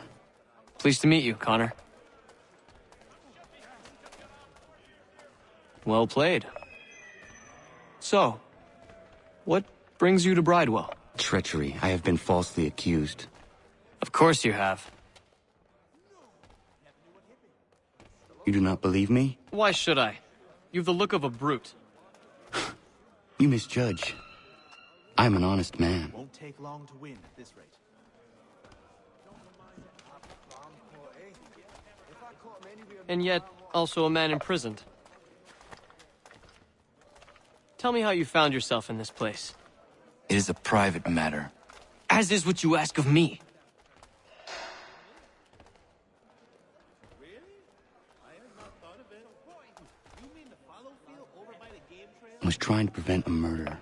Pleased to meet you, Connor. Well played. So, what brings you to Bridewell? Treachery. I have been falsely accused. Of course you have. You do not believe me? Why should I? You've the look of a brute. You misjudge. I'm an honest man. Won't take long to win at this rate. And yet, also a man imprisoned. Tell me how you found yourself in this place. It is a private matter. As is what you ask of me. I was trying to prevent a murder.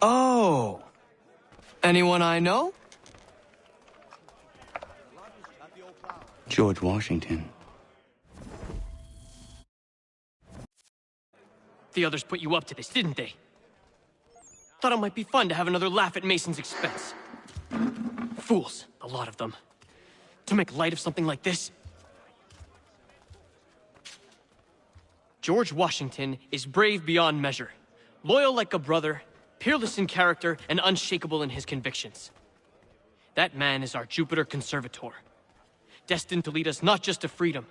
Oh! Anyone I know? George Washington. The others put you up to this, didn't they? Thought it might be fun to have another laugh at Mason's expense. Fools, a lot of them. To make light of something like this. George Washington is brave beyond measure, loyal like a brother, peerless in character, and unshakable in his convictions. That man is our Jupiter Conservator, destined to lead us not just to freedom,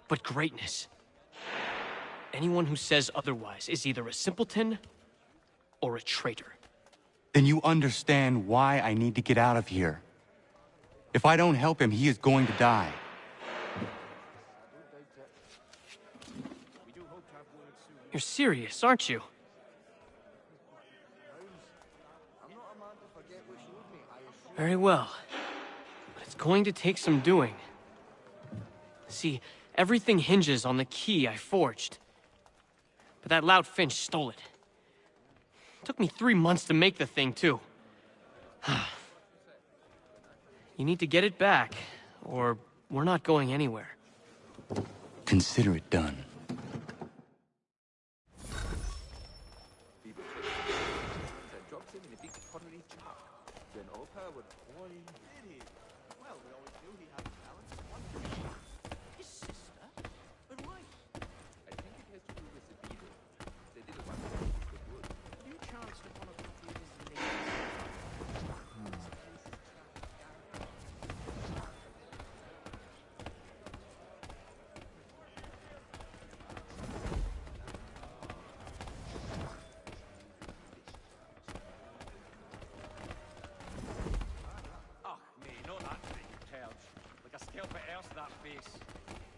but greatness. Anyone who says otherwise is either a simpleton or a traitor. Then you understand why I need to get out of here. If I don't help him, he is going to die. You're serious, aren't you? Very well. But it's going to take some doing. See, everything hinges on the key I forged. But that lout Finch stole it. Took me 3 months to make the thing, too. You need to get it back, or we're not going anywhere. Consider it done.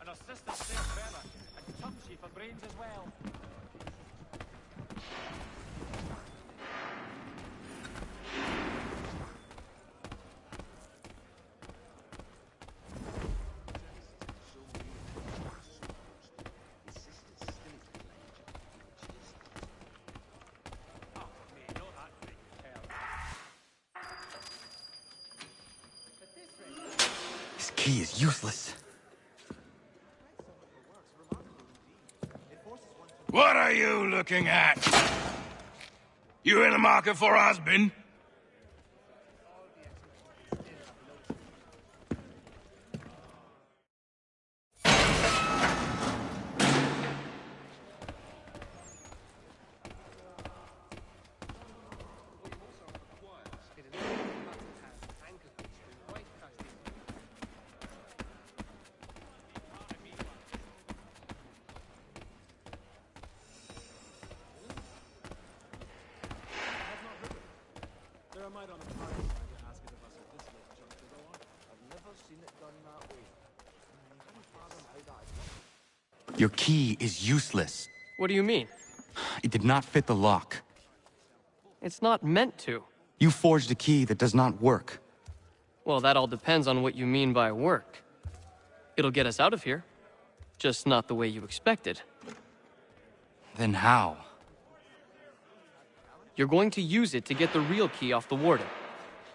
And her sister's fair feather, and Chumsy for brains as well. This key is useless. What are you looking at? You in the market for a husband? Your key is useless. What do you mean? It did not fit the lock. It's not meant to. You forged a key that does not work. Well, that all depends on what you mean by work. It'll get us out of here. Just not the way you expected. Then how? You're going to use it to get the real key off the warden.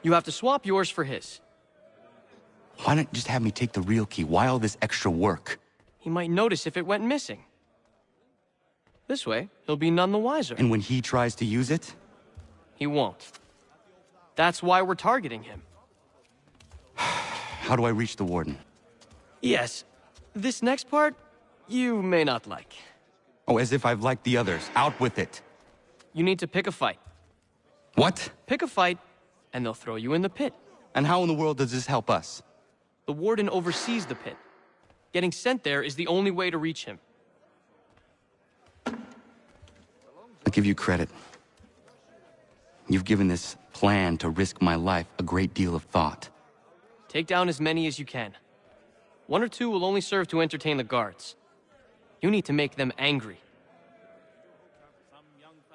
You have to swap yours for his. Why not just have me take the real key? Why all this extra work? He might notice if it went missing. This way, he'll be none the wiser. And when he tries to use it? He won't. That's why we're targeting him. How do I reach the warden? Yes. This next part, you may not like. Oh, as if I've liked the others. Out with it. You need to pick a fight. What? Pick a fight, and they'll throw you in the pit. And how in the world does this help us? The warden oversees the pit. Getting sent there is the only way to reach him. I'll give you credit. You've given this plan to risk my life a great deal of thought. Take down as many as you can. 1 or 2 will only serve to entertain the guards. You need to make them angry.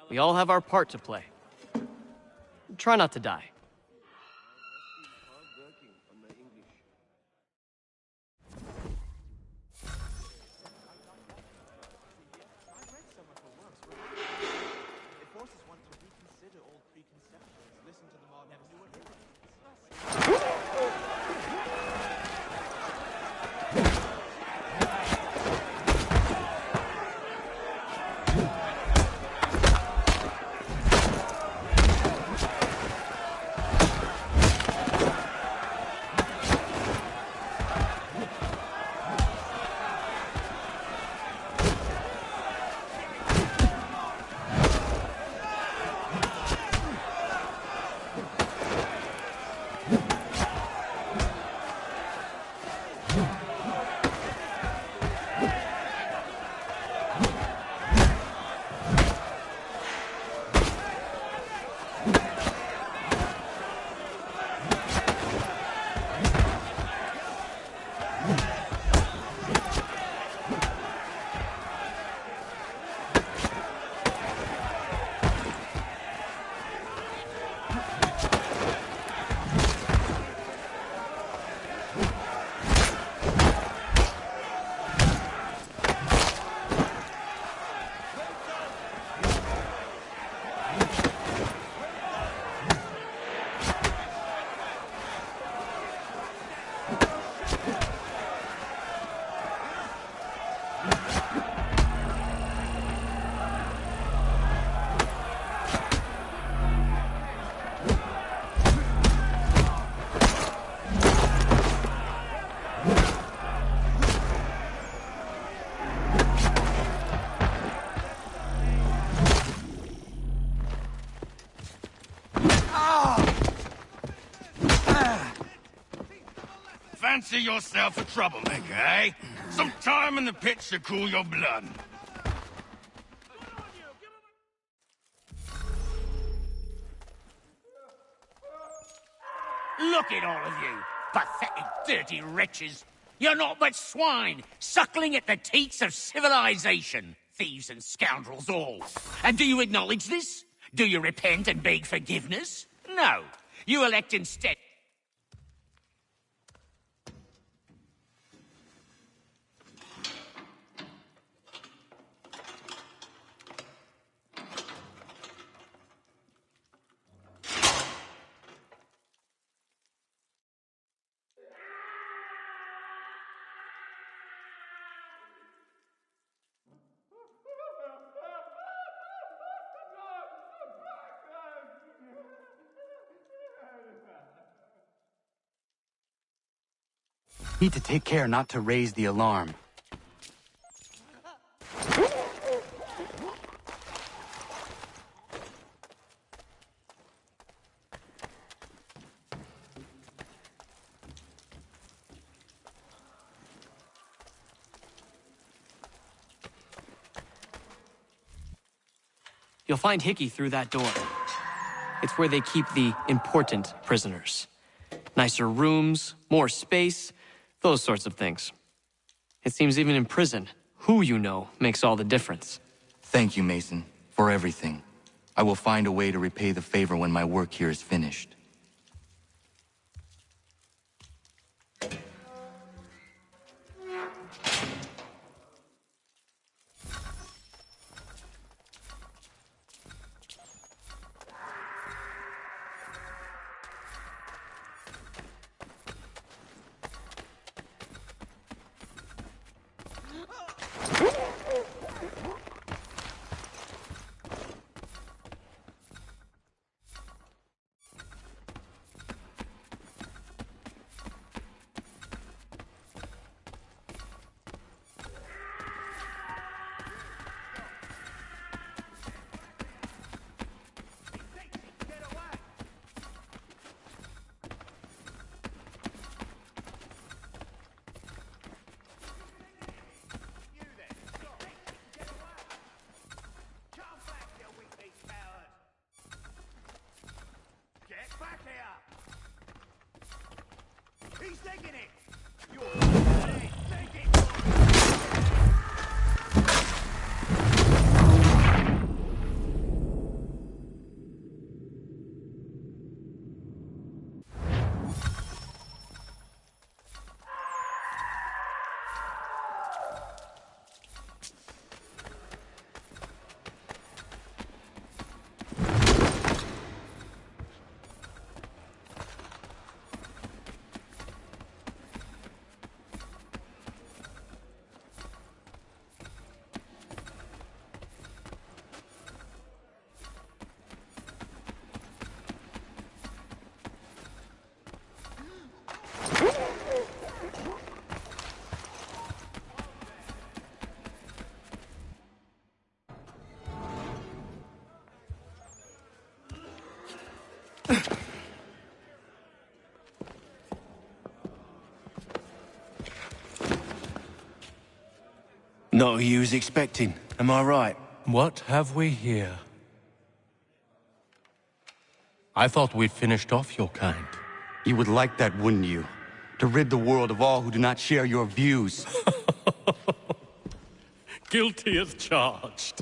We all have our part to play. Try not to die. fancy yourself a troublemaker, eh? Some time in the pit should cool your blood. Look at all of you, pathetic, dirty wretches. You're not but swine, suckling at the teats of civilization. Thieves and scoundrels all. And do you acknowledge this? Do you repent and beg forgiveness? No. You elect instead. Need to take care not to raise the alarm. You'll find Hickey through that door. It's where they keep the important prisoners. Nicer rooms, more space, those sorts of things. It seems even in prison, who you know makes all the difference. Thank you, Mason, for everything. I will find a way to repay the favor when my work here is finished. He's taking it! Not who you was expecting, am I right? What have we here? I thought we'd finished off your kind. You would like that, wouldn't you? To rid the world of all who do not share your views. Guilty as charged.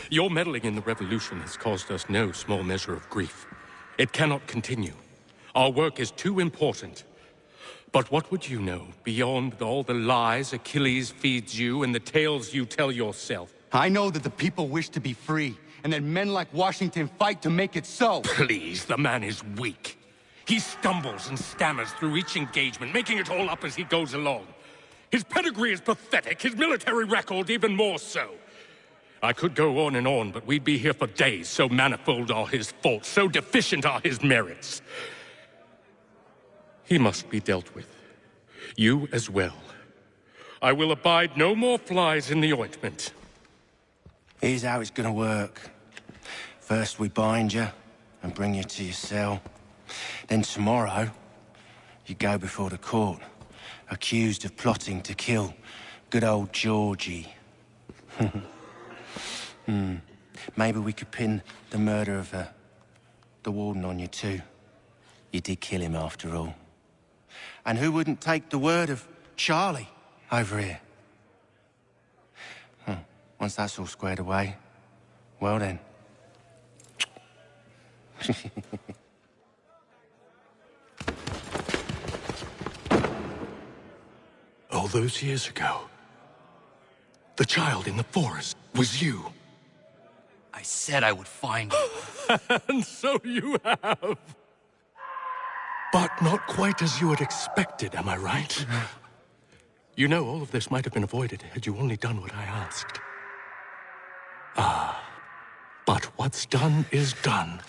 Your meddling in the revolution has caused us no small measure of grief. It cannot continue. Our work is too important. But what would you know beyond all the lies Achilles feeds you and the tales you tell yourself? I know that the people wish to be free, and that men like Washington fight to make it so. Please, the man is weak. He stumbles and stammers through each engagement, making it all up as he goes along. His pedigree is pathetic, his military record even more so. I could go on and on, but we'd be here for days, so manifold are his faults, so deficient are his merits. He must be dealt with. You as well. I will abide no more flies in the ointment. Here's how it's gonna work. First we bind you and bring you to your cell. Then tomorrow, You go before the court, accused of plotting to kill good old Georgie. Maybe we could pin the murder of the warden on you too. You did kill him after all. And who wouldn't take the word of Charlie over here? Once that's all squared away, well then. All those years ago, the child in the forest was you. I said I would find you. And so you have. But not quite as you had expected, am I right? You know, all of this might have been avoided had you only done what I asked. But what's done is done.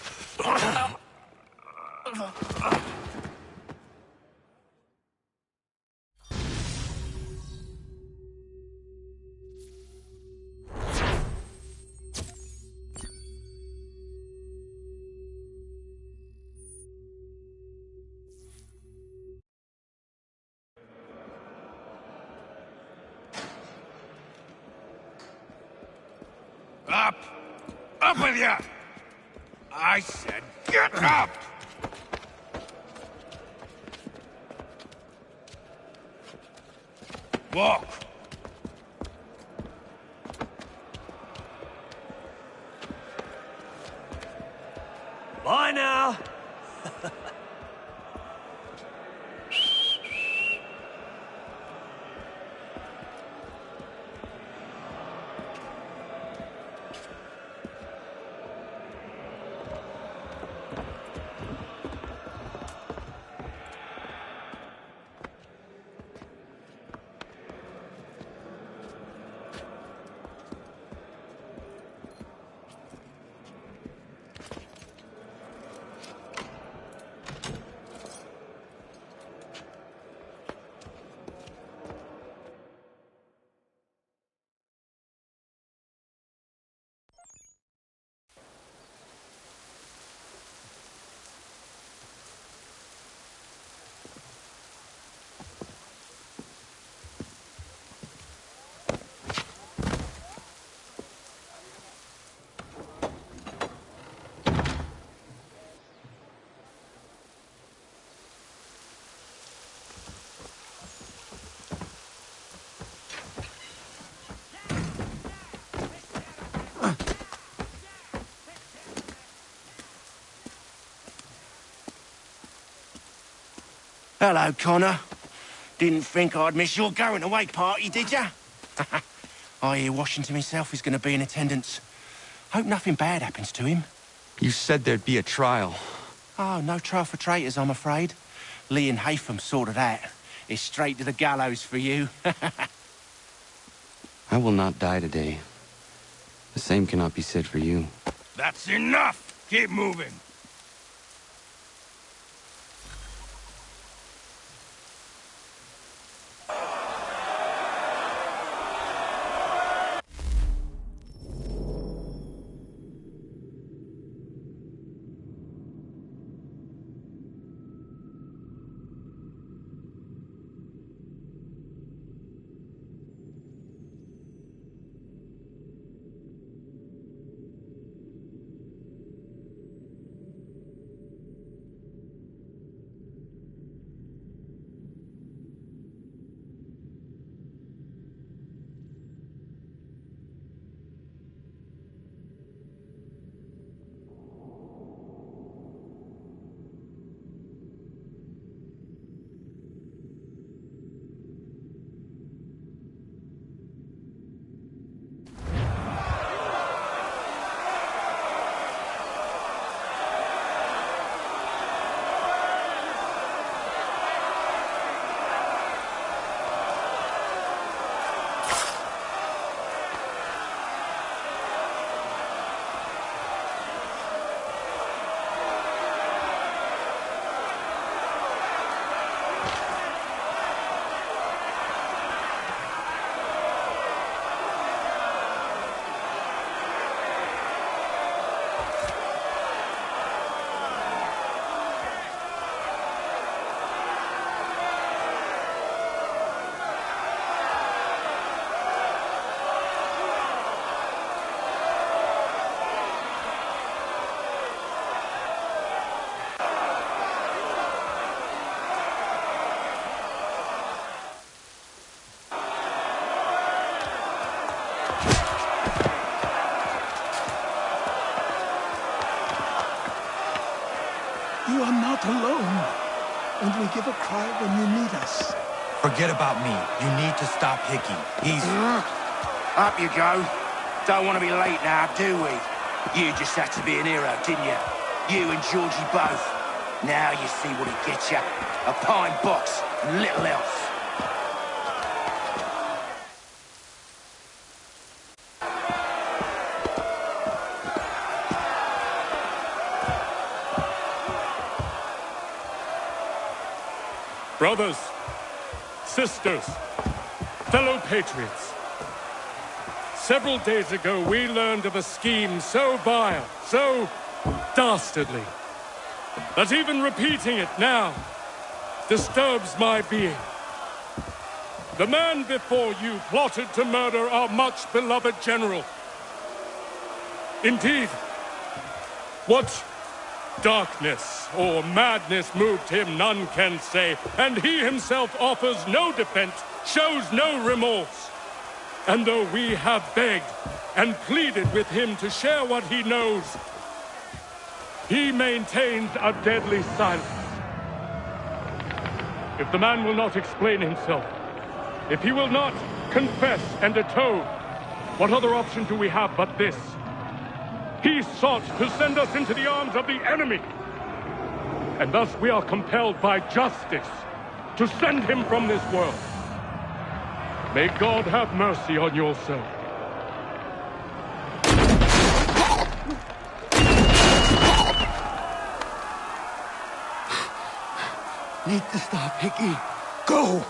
Up! Up with you! I said get up! Walk! Bye now. Hello, Connor. Didn't think I'd miss your going-away party, did ya? I hear Washington himself is going to be in attendance. Hope nothing bad happens to him. You said there'd be a trial. Oh, no trial for traitors, I'm afraid. Lee and Haytham sorted that. It's straight to the gallows for you. I will not die today. The same cannot be said for you. That's enough! Keep moving! cry when you need us. Forget about me. You need to stop Hickey. He's... Up you go. Don't want to be late now, do we? You just had to be an hero, didn't you? You and Georgie both. Now you see what he gets you. A pine box and little else. Brothers, sisters, fellow patriots. Several days ago, we learned of a scheme so vile, so dastardly, that even repeating it now disturbs my being. The man before you plotted to murder our much-beloved general. Indeed, what darkness or madness moved him, none can say, and he himself offers no defense, shows no remorse. And though we have begged and pleaded with him to share what he knows, he maintains a deadly silence. If the man will not explain himself, if he will not confess and atone, what other option do we have but this? He sought to send us into the arms of the enemy. And thus we are compelled by justice to send him from this world. May God have mercy on your soul. Need to stop, Hickey. Go!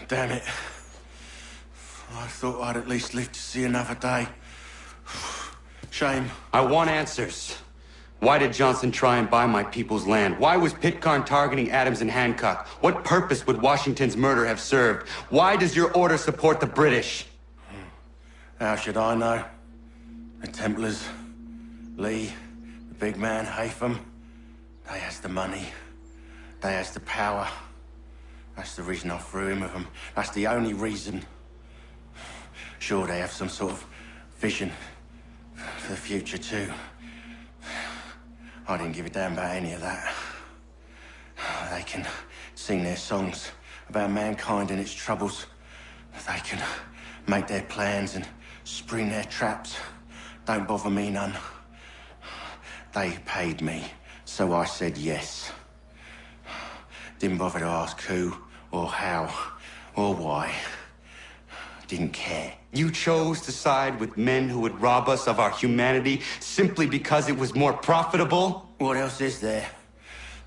Damn it. I thought I'd at least live to see another day. Shame. I want answers. Why did Johnson try and buy my people's land? Why was Pitcairn targeting Adams and Hancock? What purpose would Washington's murder have served? Why does your order support the British? How should I know? The Templars, Lee, the big man, Haytham, they has the money. They has the power. That's the reason I threw in with them. That's the only reason. Sure, they have some sort of vision for the future, too. I didn't give a damn about any of that. They can sing their songs about mankind and its troubles. They can make their plans and spring their traps. Don't bother me none. They paid me, so I said yes. Didn't bother to ask who, or how, or why. Didn't care. You chose to side with men who would rob us of our humanity simply because it was more profitable? What else is there?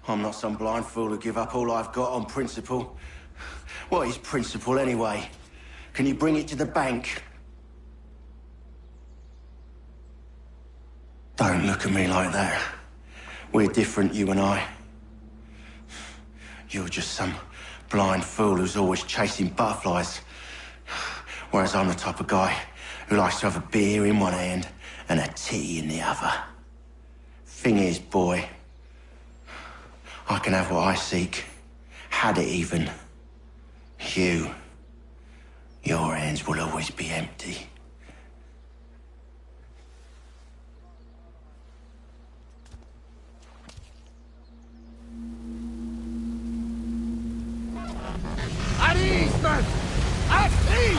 I'm not some blind fool who give up all I've got on principle. What is principle anyway? Can you bring it to the bank? Don't look at me like that. We're different, you and I. You're just some blind fool who's always chasing butterflies. Whereas I'm the type of guy who likes to have a beer in one hand and a tea in the other. Thing is, boy, I can have what I seek. Had it even. Your hands will always be empty. At ease, men! At ease!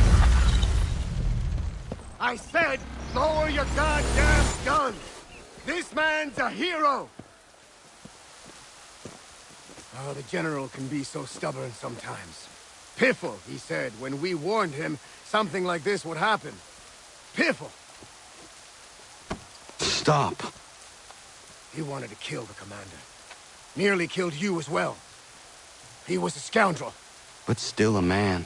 I said, lower your goddamn gun! This man's a hero! Oh, the General can be so stubborn sometimes. Piffle, he said, when we warned him something like this would happen. Piffle! Stop. He wanted to kill the commander. Nearly killed you as well. He was a scoundrel. But still a man.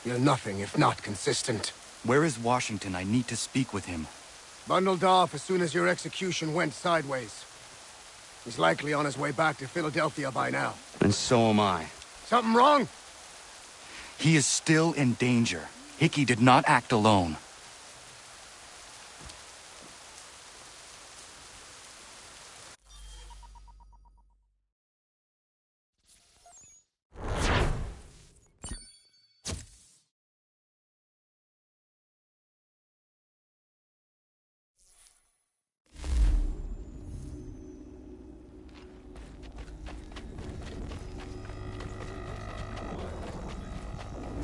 You're nothing if not consistent. Where is Washington? I need to speak with him. Bundled off as soon as your execution went sideways. He's likely on his way back to Philadelphia by now. And so am I. Something wrong? He is still in danger. Hickey did not act alone.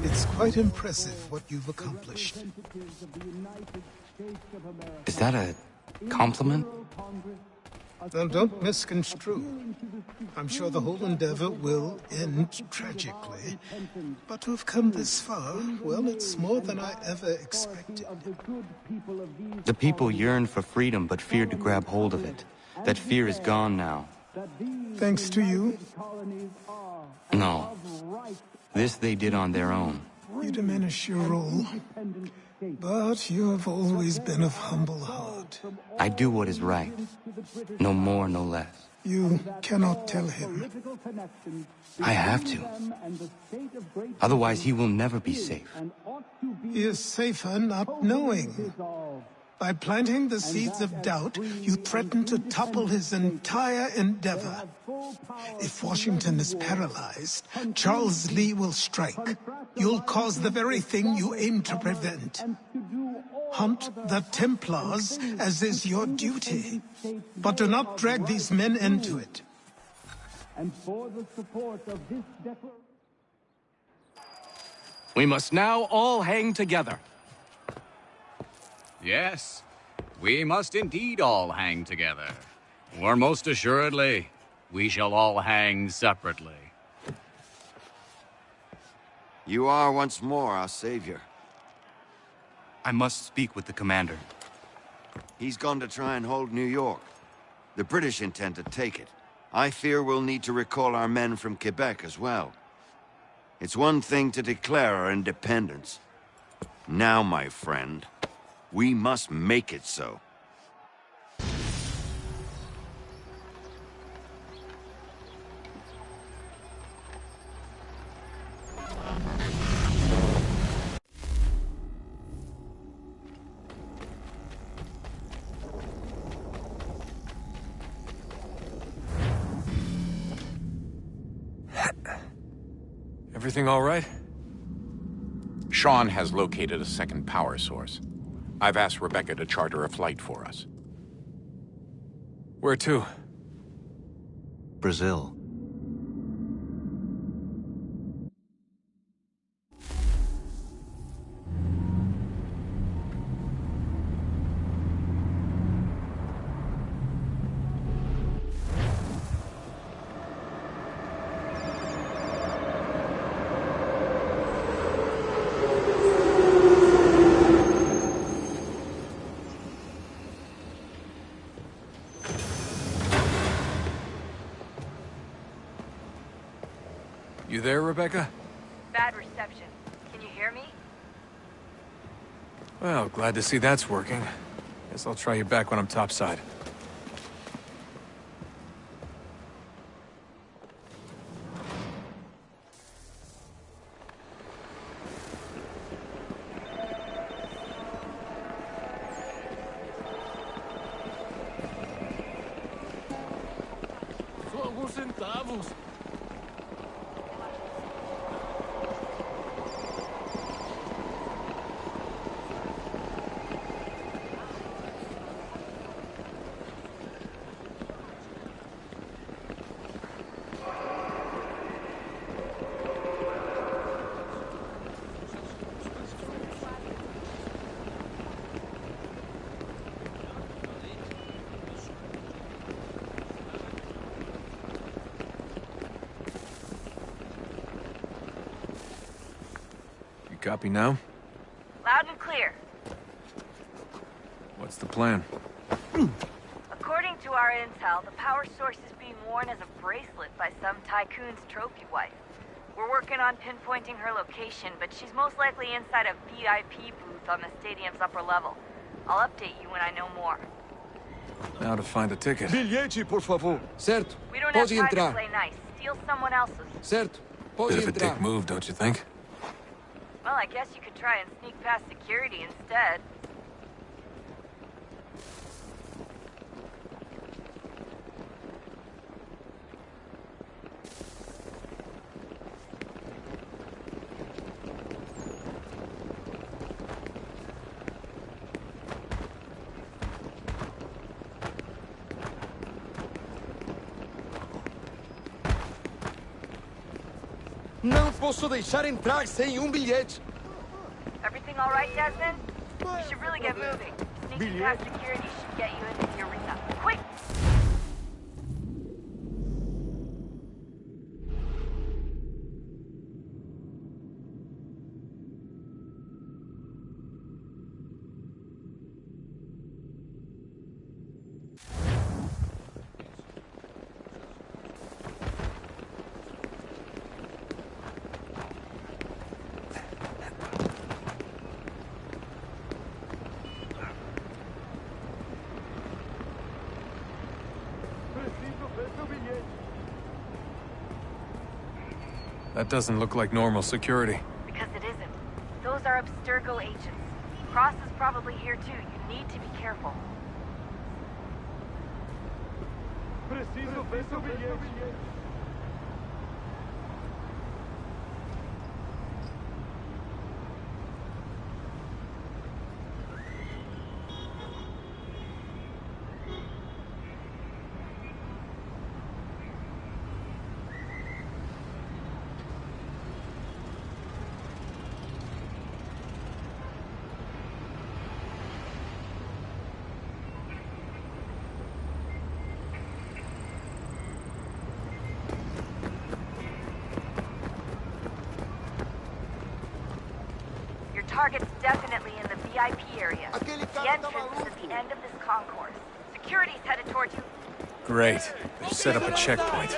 It's quite impressive what you've accomplished. Is that a compliment? Now, don't misconstrue. I'm sure the whole endeavor will end tragically. But to have come this far, well, it's more than I ever expected. The people yearned for freedom but feared to grab hold of it. That fear is gone now. Thanks to you? No. This they did on their own. You diminish your role. But you have always been of humble heart. I do what is right. No more, no less. You cannot tell him. I have to. Otherwise, he will never be safe. He is safer not knowing. By planting the seeds of doubt, you threaten to topple his entire endeavor. If Washington is paralyzed, Charles Lee will strike. You'll cause the very thing you aim to prevent. Hunt the Templars, as is your duty. But do not drag these men into it. And for the support of this declaration... We must now all hang together. Yes, we must indeed all hang together. Or most assuredly, we shall all hang separately. You are once more our savior. I must speak with the commander. He's gone to try and hold New York. The British intend to take it. I fear we'll need to recall our men from Quebec as well. It's one thing to declare our independence. Now, my friend, we must make it so. Everything all right? Sean has located a second power source. I've asked Rebecca to charter a flight for us. Where to? Brazil. You there, Rebecca? Bad reception. Can you hear me? Well, glad to see that's working. Guess I'll try you back when I'm topside. Só alguns centavos. Copy now? Loud and clear. What's the plan? According to our intel, the power source is being worn as a bracelet by some tycoon's trophy wife. We're working on pinpointing her location, but she's most likely inside a VIP booth on the stadium's upper level. I'll update you when I know more. Now to find a ticket. Bilhete, por favor. Certo. We don't have Pode time entrar. to play nice. Steal someone else's. Certo. Pode Bit of a entrar. dick move, don't you think? Well, I guess you could try and sneak past security instead. Não posso deixar entrar sem bilhete. Everything all right, Desmond? You should really get moving. Sneaking past security should get you into the arena. Quick! That doesn't look like normal security. Because it isn't. Those are Abstergo agents. Cross is probably here too. You need to be careful. Preciso ver seu bilhete. Target's definitely in the VIP area. The entrance is at the end of this concourse. Security's headed towards you. Great. They've set up a checkpoint.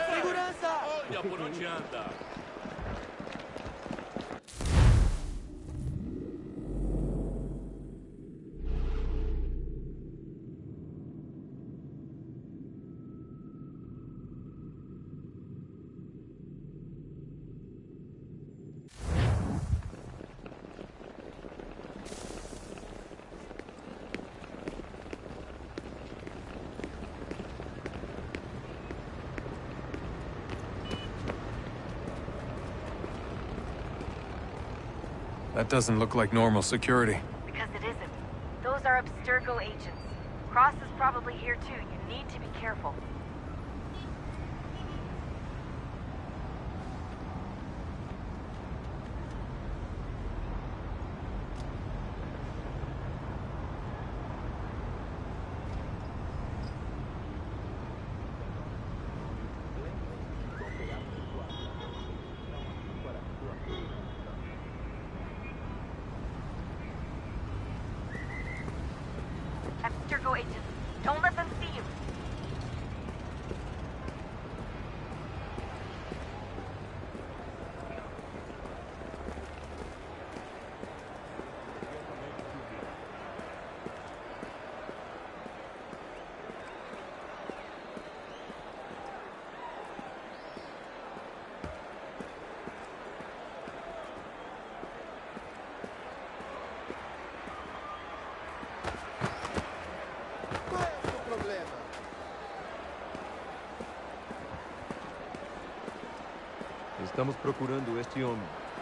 That doesn't look like normal security. Because it isn't. Those are Abstergo agents. Cross is probably here too. You need to be careful. Abstergo agents. Don't let them see you. Estamos procurando este homem.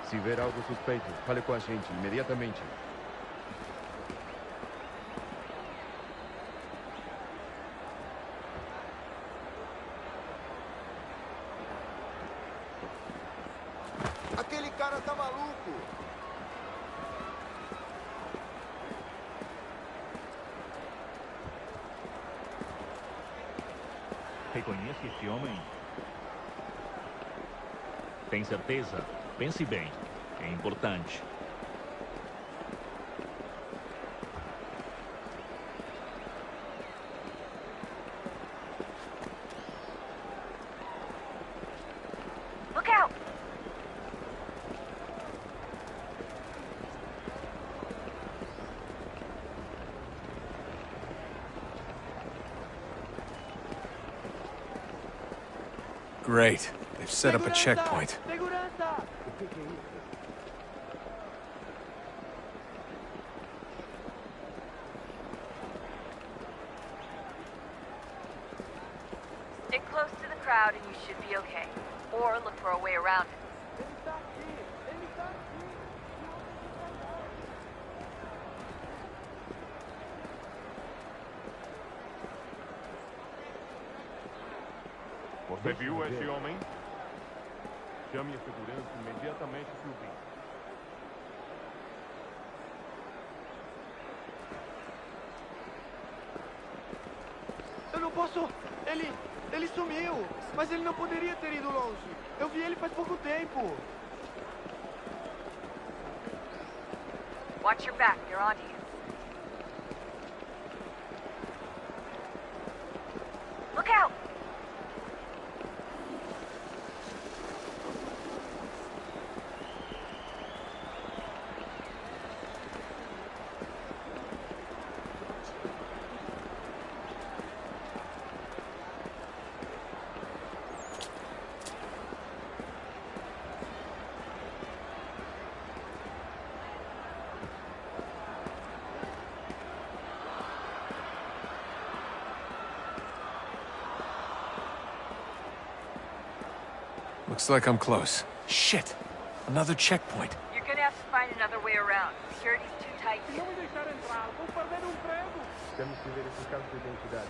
Se ver algo suspeito, fale com a gente imediatamente. Aquele cara tá maluco. Reconhece esse homem? Tem certeza? Pense bem. É importante. Look out! Great. They've set up a checkpoint. Stick close to the crowd and you should be okay. Or look for a way around it. Você viu esse homem? Chame a segurança imediatamente que o vi. Eu não posso... Ele sumiu. Mas ele não poderia ter ido longe. Eu vi ele faz pouco tempo. Watch your back, they're onto you. Look out! Looks like I'm close. Shit! Another checkpoint. You're gonna have to find another way around. Security's too tight here. Temos que verificar sua identidade.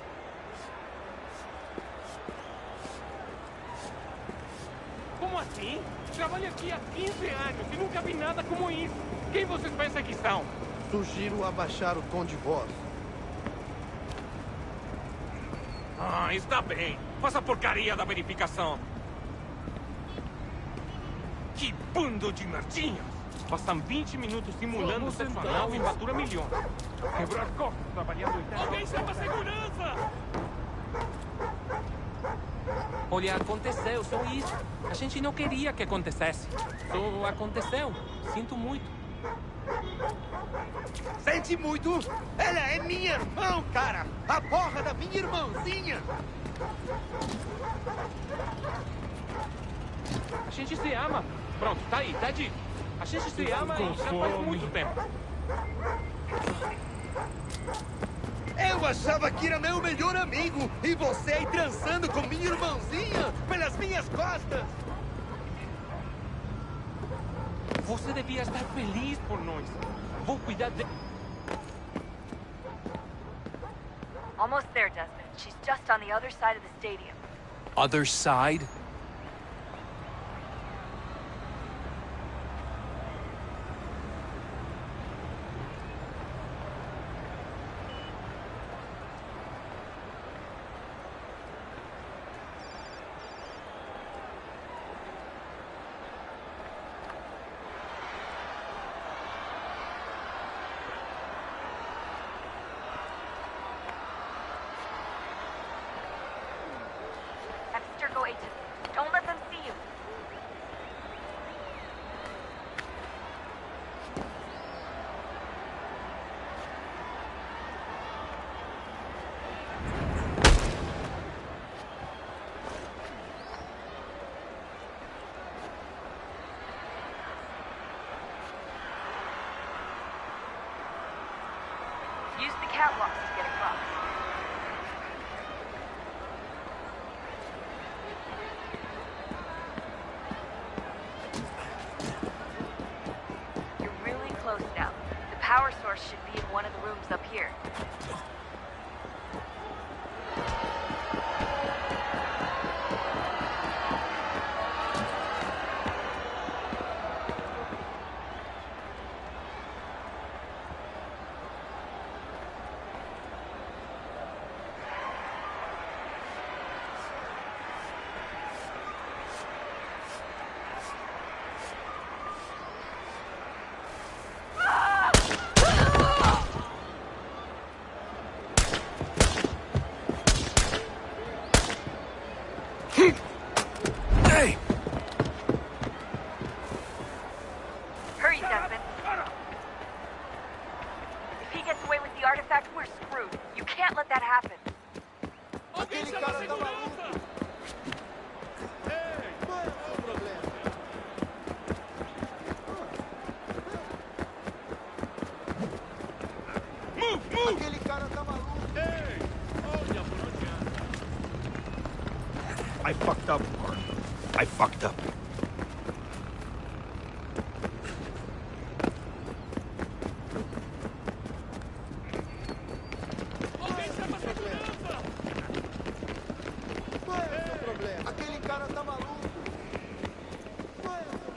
Como assim? Trabalho aqui há 15 anos e nunca vi nada como isso. Quem vocês pensam que são? Sugiro abaixar o tom de voz. Ah, está bem. Faça a porcaria da verificação. Que bando de merdinhas! Passam 20 minutos simulando sexo anal e fatura milhões. Quebrar costas trabalhando em... Alguém chama a segurança! Olha, aconteceu, só isso. A gente não queria que acontecesse. Só aconteceu. Sinto muito. Sente muito? Ela é minha irmã, cara! A porra da minha irmãzinha! A gente se ama. Pronto, tá aí, tá dito. A gente se ama e já faz muito tempo. Eu achava que era meu melhor amigo e você aí trançando com minha irmãzinha pelas minhas costas. Você devia estar feliz por nós. Vou cuidar de... Almost there, Desmond. She's just on the other side of the stadium. Other side? Go agent. Don't let them see you. Use the catwalks to get across. Now. The power source should be in one of the rooms up here. Hurry, Desmond. If he gets away with the artifact, we're screwed. You can't let that happen. Aquele cara tá maluco. I fucked up, Mark. I fucked up. Aquele cara tá maluco.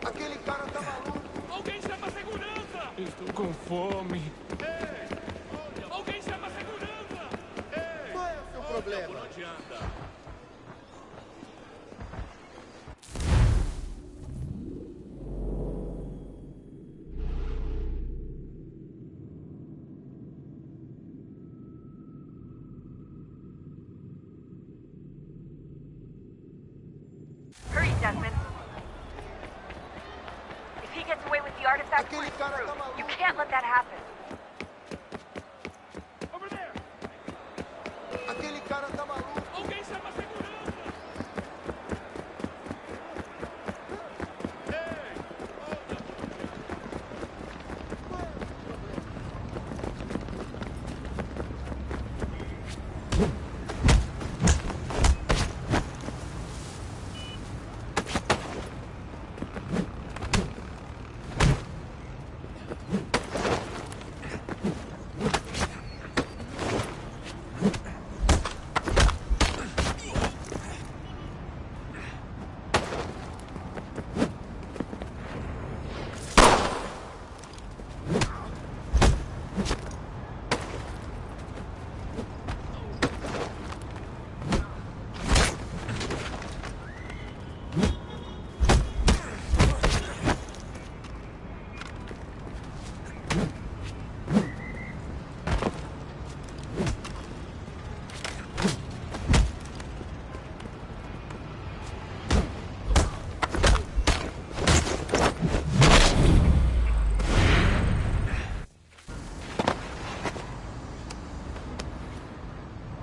Aquele cara tá maluco. Alguém chama a segurança! Estou com fome. Alguém chama a segurança! Qual é o seu problema? Onde anda? Hurry, Desmond. If he gets away with the artifact, we're screwed. You can't let that happen. Aquele cara tá maluco. Alguém chama a segurança!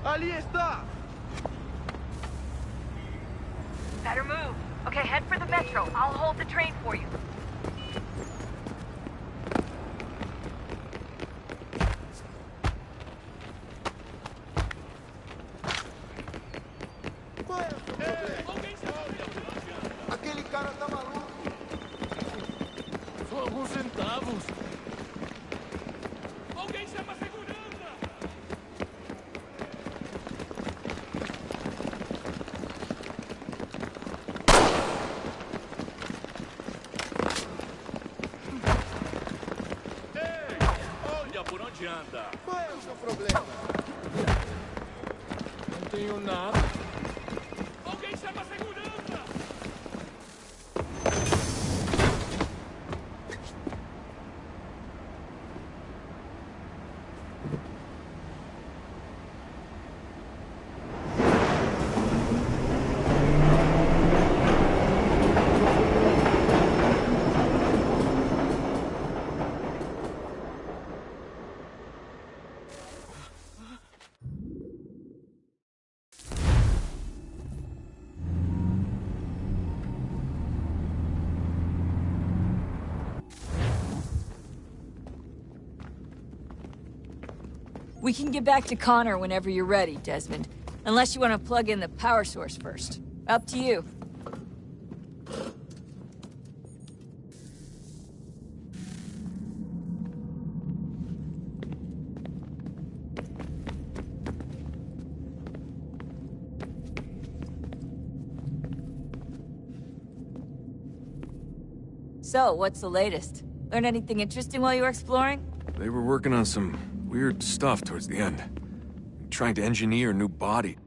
Ali está! Better move. Okay, head for the metro. I'll hold the train for you. Qual é o seu problema? Aquele cara tá maluco. Só alguns centavos. Alguém chama a segurança! Olha por onde anda. Qual é o seu problema? Não tenho nada. Alguém chama a segurança! We can get back to Connor whenever you're ready, Desmond. Unless you want to plug in the power source first. Up to you. So, what's the latest? Learn anything interesting while you were exploring? They were working on some weird stuff towards the end. Trying to engineer a new body.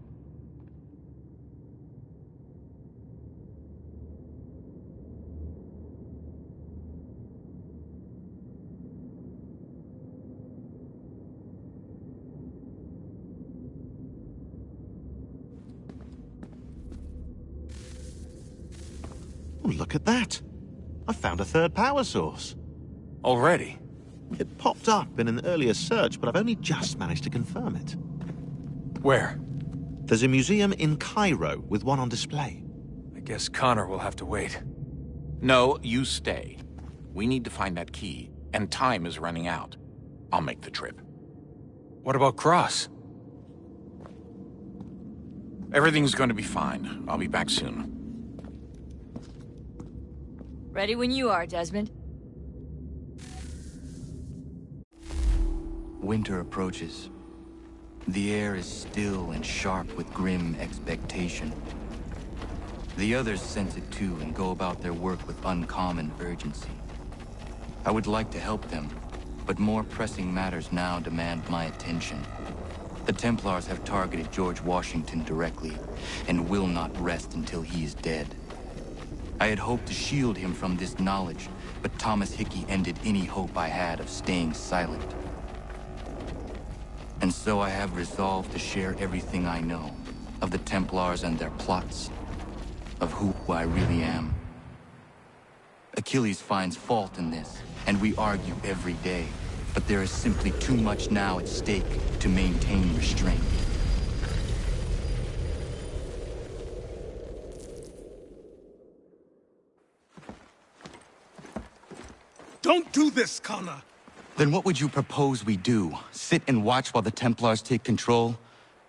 Oh, look at that. I found a third power source. Already? It popped up in an earlier search, but I've only just managed to confirm it. Where? There's a museum in Cairo with one on display. I guess Connor will have to wait. No, you stay. We need to find that key, and time is running out. I'll make the trip. What about Cross? Everything's going to be fine. I'll be back soon. Ready when you are, Desmond. Winter approaches. The air is still and sharp with grim expectation. The others sense it too and go about their work with uncommon urgency. I would like to help them, but more pressing matters now demand my attention. The Templars have targeted George Washington directly, and will not rest until he is dead. I had hoped to shield him from this knowledge, but Thomas Hickey ended any hope I had of staying silent. And so I have resolved to share everything I know of the Templars and their plots, of who I really am. Achilles finds fault in this, and we argue every day, but there is simply too much now at stake to maintain restraint. Don't do this, Connor! Then what would you propose we do? Sit and watch while the Templars take control?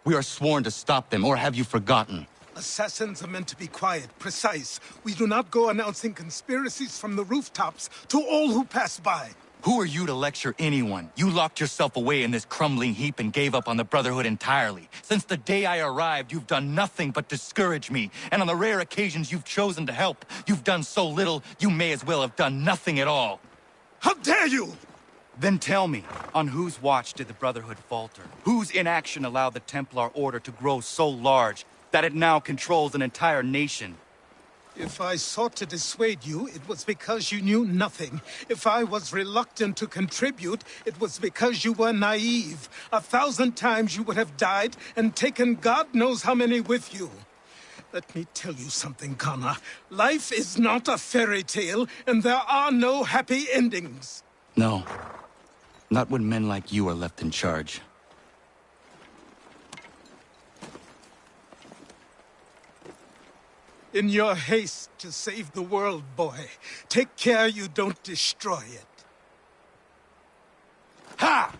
We are sworn to stop them, or have you forgotten? Assassins are meant to be quiet, precise. We do not go announcing conspiracies from the rooftops to all who pass by. Who are you to lecture anyone? You locked yourself away in this crumbling heap and gave up on the Brotherhood entirely. Since the day I arrived, you've done nothing but discourage me. And on the rare occasions you've chosen to help, you've done so little, you may as well have done nothing at all. How dare you! Then tell me, on whose watch did the Brotherhood falter? Whose inaction allowed the Templar Order to grow so large that it now controls an entire nation? If I sought to dissuade you, it was because you knew nothing. If I was reluctant to contribute, it was because you were naive. 1,000 times you would have died and taken God knows how many with you. Let me tell you something, Connor. Life is not a fairy tale, and there are no happy endings. No. Not when men like you are left in charge. In your haste to save the world, boy, take care you don't destroy it. Ha!